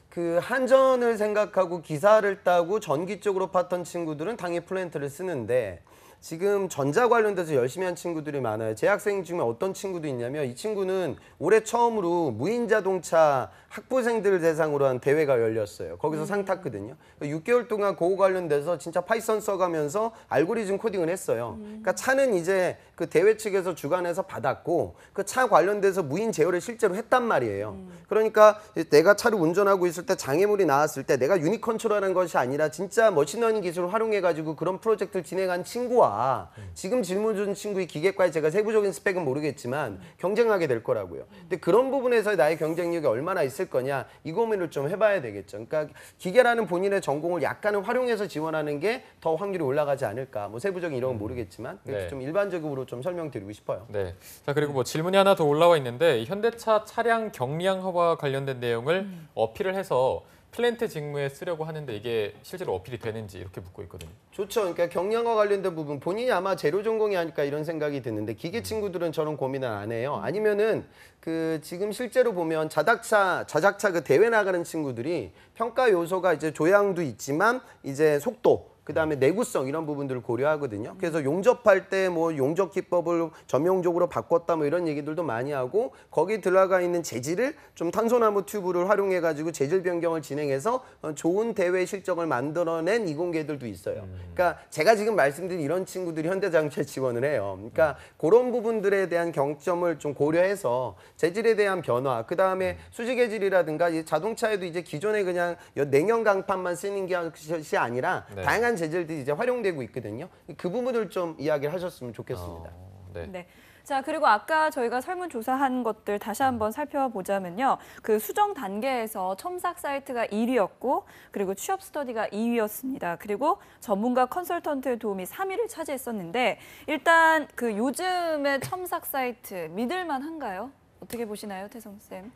그 한전을 생각하고 기사를 따고 전기 쪽으로 팠던 친구들은 당연히 플랜트를 쓰는데 지금 전자 관련돼서 열심히 한 친구들이 많아요. 제 학생 중에 어떤 친구도 있냐면 이 친구는 올해 처음으로 무인 자동차 학부생들을 대상으로 한 대회가 열렸어요. 거기서 상 탔거든요. 6개월 동안 그거 관련돼서 진짜 파이썬 써가면서 알고리즘 코딩을 했어요. 그러니까 차는 이제 그 대회 측에서 주관해서 받았고 그 차 관련돼서 무인 제어를 실제로 했단 말이에요. 그러니까 내가 차를 운전하고 있을 때 장애물이 나왔을 때 내가 유닛 컨트롤하는 것이 아니라 진짜 머신러닝 기술을 활용해가지고 그런 프로젝트를 진행한 친구와 지금 질문 준 친구의 기계과에 제가 세부적인 스펙은 모르겠지만 경쟁하게 될 거라고요. 근데 그런 부분에서 나의 경쟁력이 얼마나 있을 거냐 이 고민을 좀 해봐야 되겠죠. 그러니까 기계라는 본인의 전공을 약간은 활용해서 지원하는 게 더 확률이 올라가지 않을까. 뭐 세부적인 이런 건 모르겠지만 네. 좀 일반적으로 좀 설명드리고 싶어요. 네. 자, 그리고 뭐 질문이 하나 더 올라와 있는데 현대차 차량 경량 허가 관련된 내용을 어필을 해서 플랜트 직무에 쓰려고 하는데 이게 실제로 어필이 되는지 이렇게 묻고 있거든요. 좋죠. 그러니까 경량화 관련된 부분 본인이 아마 재료 전공이 아닐까 이런 생각이 드는데 기계 친구들은 저런 고민을 안 해요. 아니면은 그 지금 실제로 보면 자작차 그 대회 나가는 친구들이 평가 요소가 이제 조향도 있지만 이제 속도 그다음에 내구성 이런 부분들을 고려하거든요. 그래서 용접할 때 뭐 용접 기법을 전용적으로 바꿨다 뭐 이런 얘기들도 많이 하고 거기 들어가 있는 재질을 좀 탄소나무 튜브를 활용해 가지고 재질 변경을 진행해서 좋은 대회 실적을 만들어낸 이공계들도 있어요. 그러니까 제가 지금 말씀드린 이런 친구들이 현대자동차에 지원을 해요. 그러니까 그런 부분들에 대한 경점을 좀 고려해서 재질에 대한 변화, 그다음에 수지 재질이라든가 이 자동차에도 이제 기존에 그냥 냉연 강판만 쓰는 것이 아니라 네. 다양한 재질들이 이제 활용되고 있거든요. 그 부분을 좀 이야기를 하셨으면 좋겠습니다. 네. 네. 자, 그리고 아까 저희가 설문조사한 것들 다시 한번 살펴보자면요. 그 수정 단계에서 첨삭 사이트가 1위였고, 그리고 취업 스터디가 2위였습니다. 그리고 전문가 컨설턴트의 도움이 3위를 차지했었는데, 일단 그 요즘의 첨삭 사이트 믿을만한가요? 어떻게 보시나요, 태성쌤?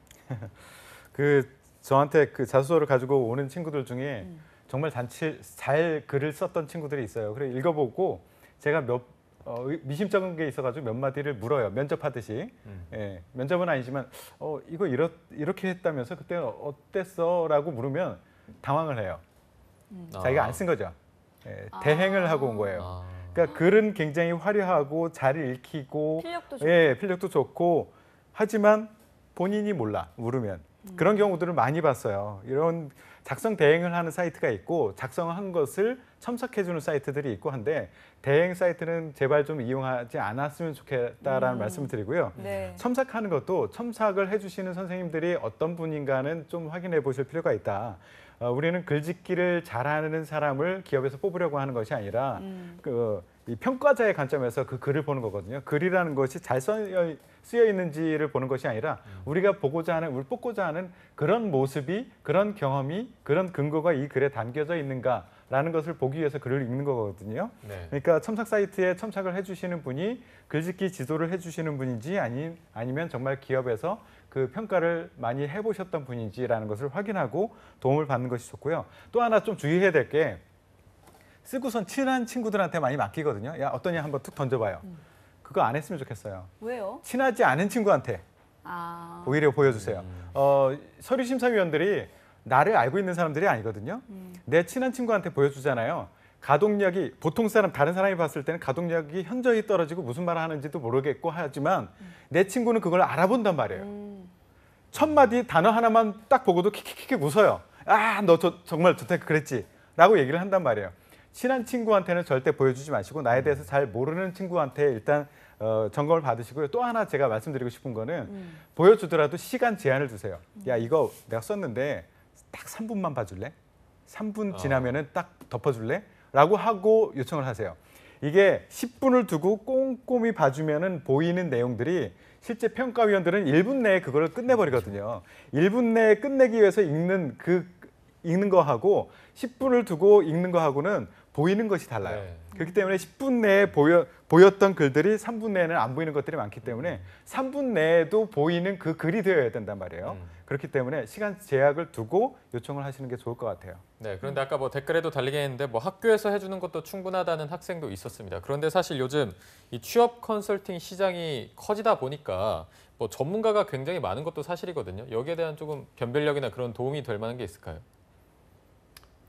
그 저한테 그 자소서를 가지고 오는 친구들 중에 정말 잘 글을 썼던 친구들이 있어요. 그래 읽어보고 제가 미심쩍은 게 있어가지고 몇 마디를 물어요. 면접하듯이. 예, 면접은 아니지만 이거 이렇게 했다면서 그때 어땠어?라고 물으면 당황을 해요. 자기가 안 쓴 거죠. 예, 대행을 하고 온 거예요. 그러니까 글은 굉장히 화려하고 잘 읽히고 필력도 좋고. 예, 필력도 좋고 하지만 본인이 몰라 물으면 그런 경우들을 많이 봤어요. 이런 작성 대행을 하는 사이트가 있고 작성한 것을 첨삭해주는 사이트들이 있고 한데 대행 사이트는 제발 좀 이용하지 않았으면 좋겠다라는 말씀을 드리고요. 네. 첨삭하는 것도 첨삭을 해주시는 선생님들이 어떤 분인가는 좀 확인해 보실 필요가 있다. 우리는 글짓기를 잘하는 사람을 기업에서 뽑으려고 하는 것이 아니라 이 평가자의 관점에서 그 글을 보는 거거든요. 글이라는 것이 잘 쓰여 있는지를 보는 것이 아니라 우리가 보고자 하는, 우리 뽑고자 하는 그런 모습이, 그런 경험이, 그런 근거가 이 글에 담겨져 있는가라는 것을 보기 위해서 글을 읽는 거거든요. 네. 그러니까 첨삭 사이트에 첨삭을 해주시는 분이 글짓기 지도를 해주시는 분인지 아니면 정말 기업에서 그 평가를 많이 해보셨던 분인지라는 것을 확인하고 도움을 받는 것이 좋고요. 또 하나 좀 주의해야 될 게 쓰고선 친한 친구들한테 많이 맡기거든요. 야 어떠냐 한번 툭 던져봐요. 그거 안 했으면 좋겠어요. 왜요? 친하지 않은 친구한테 오히려 보여주세요. 서류 심사위원들이 나를 알고 있는 사람들이 아니거든요. 내 친한 친구한테 보여주잖아요. 가동력이 보통 다른 사람이 봤을 때는 가동력이 현저히 떨어지고 무슨 말을 하는지도 모르겠고 하지만 내 친구는 그걸 알아본단 말이에요. 첫 마디 단어 하나만 딱 보고도 킥킥킥 웃어요. 아, 너 정말 좋다 그랬지 라고 얘기를 한단 말이에요. 친한 친구한테는 절대 보여주지 마시고 나에 대해서 잘 모르는 친구한테 일단 점검을 받으시고요. 또 하나 제가 말씀드리고 싶은 거는 보여주더라도 시간 제한을 두세요. 야 이거 내가 썼는데 딱 3분만 봐줄래? 3분 지나면은 딱 덮어줄래? 라고 하고 요청을 하세요. 이게 10분을 두고 꼼꼼히 봐주면은 보이는 내용들이 실제 평가위원들은 1분 내에 그걸 끝내버리거든요. 1분 내에 끝내기 위해서 읽는 거하고 10분을 두고 읽는 거하고는 보이는 것이 달라요. 네. 그렇기 때문에 10분 내에 보였던 글들이 3분 내에는 안 보이는 것들이 많기 때문에 3분 내에도 보이는 그 글이 되어야 된단 말이에요. 그렇기 때문에 시간 제약을 두고 요청을 하시는 게 좋을 것 같아요. 네, 그런데 아까 뭐 댓글에도 달리긴 했는데 뭐 학교에서 해주는 것도 충분하다는 학생도 있었습니다. 그런데 사실 요즘 이 취업 컨설팅 시장이 커지다 보니까 뭐 전문가가 굉장히 많은 것도 사실이거든요. 여기에 대한 조금 변별력이나 그런 도움이 될 만한 게 있을까요?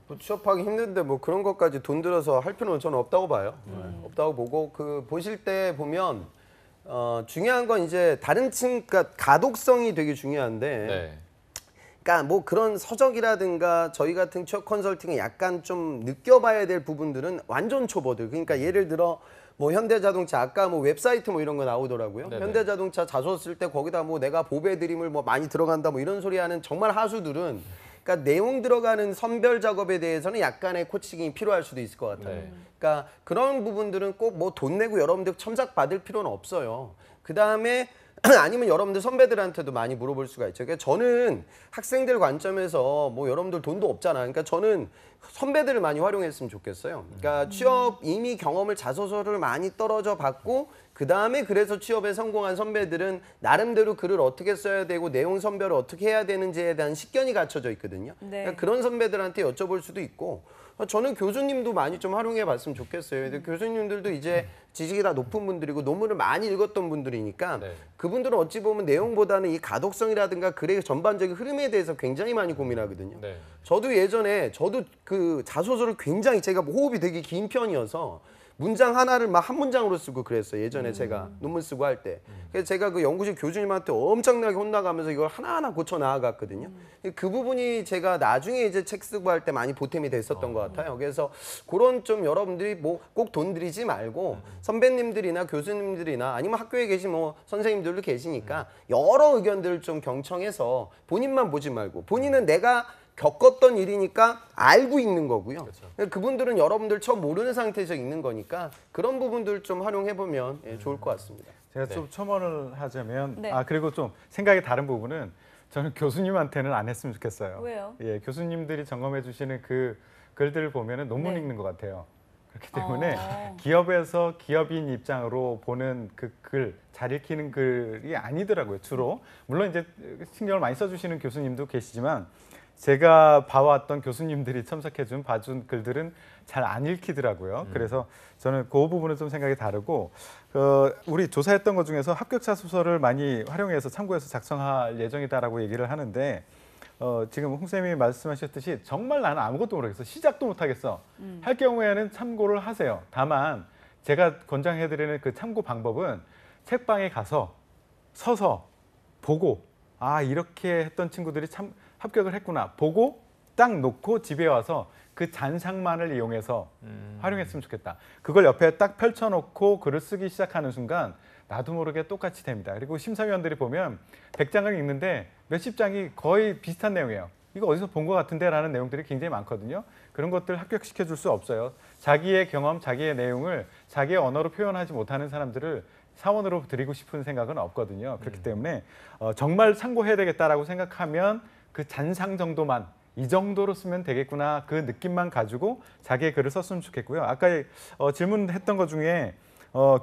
뭐 취업하기 힘든데 뭐 그런 것까지 돈 들여서 할 필요는 저는 없다고 봐요. 없다고 보고 보실 때 보면 중요한 건 이제 그러니까 가독성이 되게 중요한데 네. 그러니까 뭐 그런 서적이라든가 저희 같은 취업 컨설팅에 약간 좀 느껴봐야 될 부분들은 완전 초보들. 그러니까 예를 들어 뭐 현대자동차 아까 뭐 웹사이트 뭐 이런 거 나오더라고요. 네네. 현대자동차 자소 쓸 때 거기다 뭐 내가 보배 드림을 뭐 많이 들어간다 뭐 이런 소리 하는 정말 하수들은 그러니까 내용 들어가는 선별 작업에 대해서는 약간의 코칭이 필요할 수도 있을 것 같아요. 네. 그러니까 그런 부분들은 꼭 뭐 돈 내고 여러분들 첨삭 받을 필요는 없어요. 그 다음에 아니면 여러분들 선배들한테도 많이 물어볼 수가 있죠. 그러니까 저는 학생들 관점에서 뭐 여러분들 돈도 없잖아. 그러니까 저는 선배들을 많이 활용했으면 좋겠어요. 그러니까 취업 이미 경험을 자소서를 많이 떨어져 받고 그다음에 그래서 취업에 성공한 선배들은 나름대로 글을 어떻게 써야 되고 내용 선별을 어떻게 해야 되는지에 대한 식견이 갖춰져 있거든요. 네. 그러니까 그런 선배들한테 여쭤볼 수도 있고 저는 교수님도 많이 좀 활용해 봤으면 좋겠어요. 근데 교수님들도 이제 지식이 다 높은 분들이고 논문을 많이 읽었던 분들이니까 네. 그분들은 어찌 보면 내용보다는 이 가독성이라든가 글의 전반적인 흐름에 대해서 굉장히 많이 고민하거든요. 네. 저도 예전에 그 자소서를 굉장히 제가 호흡이 되게 긴 편이어서 문장 하나를 막 한 문장으로 쓰고 그랬어요. 예전에 제가 논문 쓰고 할 때. 그래서 제가 그 연구실 교수님한테 엄청나게 혼나가면서 이걸 하나하나 고쳐 나아갔거든요. 그 부분이 제가 나중에 이제 책 쓰고 할 때 많이 보탬이 됐었던 것 같아요. 그래서 그런 좀 여러분들이 뭐 꼭 돈 들이지 말고 선배님들이나 교수님들이나 아니면 학교에 계신 뭐 선생님들도 계시니까 여러 의견들을 좀 경청해서 본인만 보지 말고 본인은 내가 겪었던 일이니까 알고 있는 거고요. 그렇죠. 그분들은 여러분들 처음 모르는 상태에서 있는 거니까 그런 부분들 좀 활용해 보면 좋을 것 같습니다. 제가 좀 첨언을 하자면 네. 그리고 좀 생각이 다른 부분은 저는 교수님한테는 안 했으면 좋겠어요. 왜요? 예, 교수님들이 점검해 주시는 그 글들을 보면은 논문 네. 읽는 것 같아요. 그렇기 때문에 어. 기업에서 기업인 입장으로 보는 그 글, 잘 읽히는 글이 아니더라고요, 주로. 물론 이제 신경을 많이 써주시는 교수님도 계시지만 제가 봐왔던 교수님들이 첨삭해준 봐준 글들은 잘 안 읽히더라고요. 그래서 저는 그 부분은 좀 생각이 다르고 우리 조사했던 것 중에서 합격자 소설을 많이 활용해서 참고해서 작성할 예정이다라고 얘기를 하는데 지금 홍 쌤이 말씀하셨듯이 정말 나는 아무것도 모르겠어, 시작도 못하겠어 할 경우에는 참고를 하세요. 다만 제가 권장해드리는 그 참고 방법은 책방에 가서 서서 보고 이렇게 했던 친구들이 참 합격을 했구나 보고 딱 놓고 집에 와서 그 잔상만을 이용해서 활용했으면 좋겠다. 그걸 옆에 딱 펼쳐놓고 글을 쓰기 시작하는 순간 나도 모르게 똑같이 됩니다. 그리고 심사위원들이 보면 100장을 읽는데 몇십 장이 거의 비슷한 내용이에요. 이거 어디서 본 것 같은데 라는 내용들이 굉장히 많거든요. 그런 것들 합격시켜 줄 수 없어요. 자기의 경험, 자기의 내용을 자기의 언어로 표현하지 못하는 사람들을 사원으로 드리고 싶은 생각은 없거든요. 그렇기 때문에 정말 참고해야 되겠다라고 생각하면 그 잔상 정도만 이 정도로 쓰면 되겠구나 그 느낌만 가지고 자기의 글을 썼으면 좋겠고요. 아까 질문했던 것 중에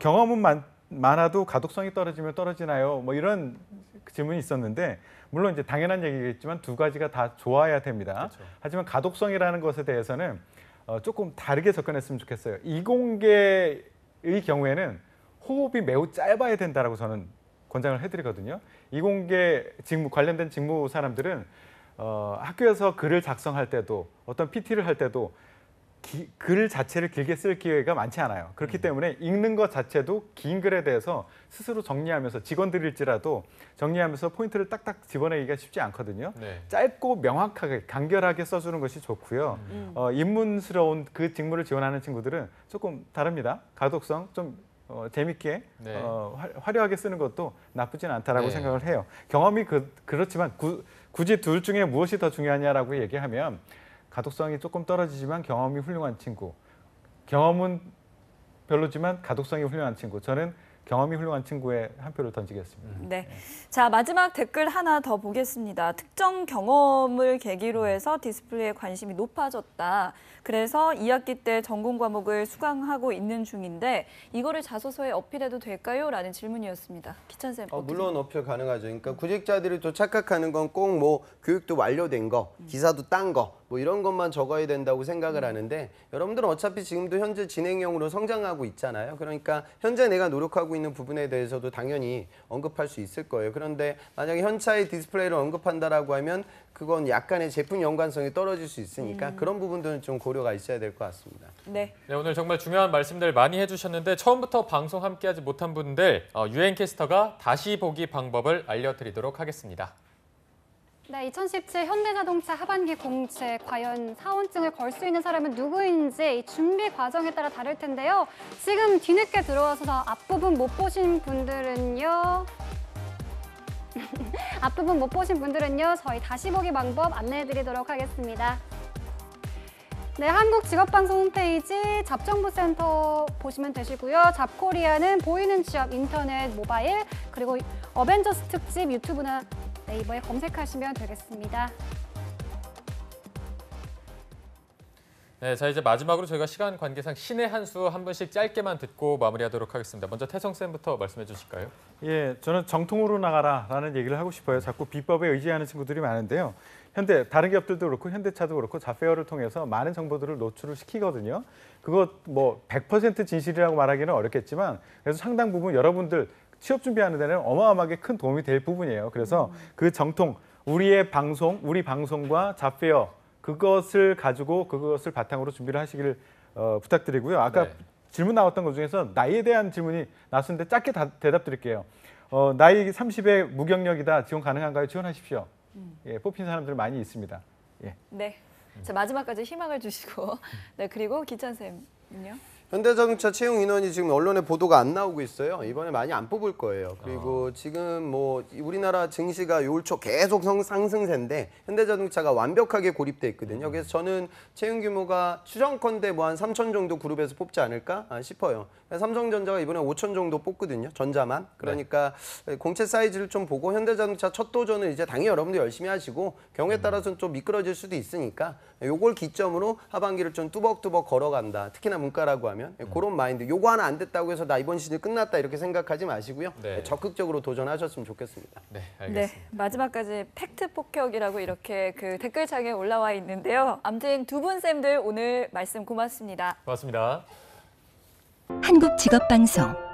경험은 많아도 가독성이 떨어지면 떨어지나요? 뭐 이런 질문이 있었는데 물론 이제 당연한 얘기겠지만 두 가지가 다 좋아야 됩니다. 그렇죠. 하지만 가독성이라는 것에 대해서는 조금 다르게 접근했으면 좋겠어요. 이공계의 경우에는 호흡이 매우 짧아야 된다라고 저는 권장을 해드리거든요. 이공계 직무 관련된 직무 사람들은 학교에서 글을 작성할 때도 어떤 PT를 할 때도 글 자체를 길게 쓸 기회가 많지 않아요. 그렇기 때문에 읽는 것 자체도 긴 글에 대해서 스스로 정리하면서 직원들일지라도 정리하면서 포인트를 딱딱 집어내기가 쉽지 않거든요. 네. 짧고 명확하게 간결하게 써주는 것이 좋고요. 입문스러운 그 직무를 지원하는 친구들은 조금 다릅니다. 가독성 좀 재밌게 네. 화려하게 쓰는 것도 나쁘진 않다라고 네. 생각을 해요. 경험이 그렇지만 굳이 둘 중에 무엇이 더 중요하냐라고 얘기하면 가독성이 조금 떨어지지만 경험이 훌륭한 친구, 경험은 별로지만 가독성이 훌륭한 친구. 저는 경험이 훌륭한 친구에 한 표를 던지겠습니다. 네. 자, 마지막 댓글 하나 더 보겠습니다. 특정 경험을 계기로 해서 디스플레이에 관심이 높아졌다. 그래서 2학기 때 전공 과목을 수강하고 있는 중인데 이거를 자소서에 어필해도 될까요? 라는 질문이었습니다. 기찬 쌤. 물론 어필 가능하죠. 그러니까 구직자들이 또 착각하는 건 꼭 뭐 교육도 완료된 거, 기사도 딴 거, 뭐 이런 것만 적어야 된다고 생각을 하는데 여러분들은 어차피 지금도 현재 진행형으로 성장하고 있잖아요. 그러니까 현재 내가 노력하고 있는 부분에 대해서도 당연히 언급할 수 있을 거예요. 그런데 만약에 현차의 디스플레이를 언급한다라고 하면 그건 약간의 제품 연관성이 떨어질 수 있으니까 그런 부분들은 좀 고려가 있어야 될 것 같습니다. 네. 네, 오늘 정말 중요한 말씀들 많이 해주셨는데 처음부터 방송 함께하지 못한 분들 유엔캐스터가 다시 보기 방법을 알려드리도록 하겠습니다. 네, 2017 현대자동차 하반기 공채 과연 사원증을 걸 수 있는 사람은 누구인지 준비 과정에 따라 다를 텐데요. 지금 뒤늦게 들어와서 앞부분 못 보신 분들은요. 앞부분 못 보신 분들은요. 저희 다시 보기 방법 안내해드리도록 하겠습니다. 네, 한국직업방송 홈페이지 잡정보센터 보시면 되시고요. 잡코리아는 보이는 취업 인터넷, 모바일, 그리고 어벤져스 특집 유튜브나 네이버에 검색하시면 되겠습니다. 네, 자 이제 마지막으로 저희가 시간 관계상 신의 한 수 한 분씩 짧게만 듣고 마무리하도록 하겠습니다. 먼저 태성 쌤부터 말씀해 주실까요? 예, 저는 정통으로 나가라라는 얘기를 하고 싶어요. 자꾸 비법에 의지하는 친구들이 많은데요. 다른 기업들도 그렇고 현대차도 그렇고 자페어를 통해서 많은 정보들을 노출을 시키거든요. 그거 뭐 100% 진실이라고 말하기는 어렵겠지만 그래서 상당 부분 여러분들 취업 준비하는 데는 어마어마하게 큰 도움이 될 부분이에요. 그래서 그 정통, 우리 방송과 자페어 그것을 가지고 그것을 바탕으로 준비를 하시길 부탁드리고요. 아까 네. 질문 나왔던 것 중에서 나이에 대한 질문이 나왔는데 짧게 대답 드릴게요. 나이 30에 무경력이다. 지원 가능한가요? 지원하십시오. 예, 뽑힌 사람들 많이 있습니다. 예. 네. 자, 마지막까지 희망을 주시고. 네, 그리고 기찬 쌤은요? 현대자동차 채용 인원이 지금 언론에 보도가 안 나오고 있어요. 이번에 많이 안 뽑을 거예요. 그리고 지금 뭐 우리나라 증시가 올 초 계속 상승세인데 현대자동차가 완벽하게 고립돼 있거든요. 그래서 저는 채용 규모가 추정컨대 뭐 한 3천 정도 그룹에서 뽑지 않을까 싶어요. 삼성전자가 이번에 5천 정도 뽑거든요. 전자만. 그러니까 공채 사이즈를 좀 보고 현대자동차 첫 도전은 이제 당연히 여러분들 열심히 하시고 경우에 따라서는 좀 미끄러질 수도 있으니까 요걸 기점으로 하반기를 좀 뚜벅뚜벅 걸어간다. 특히나 문과라고 하면 그런 마인드. 요거 하나 안 됐다고 해서 나 이번 시즌 끝났다 이렇게 생각하지 마시고요. 네. 적극적으로 도전하셨으면 좋겠습니다. 네, 알겠습니다. 네, 마지막까지 팩트 폭격이라고 이렇게 그 댓글창에 올라와 있는데요. 아무튼 두 분 쌤들 오늘 말씀 고맙습니다. 고맙습니다. 한국직업방송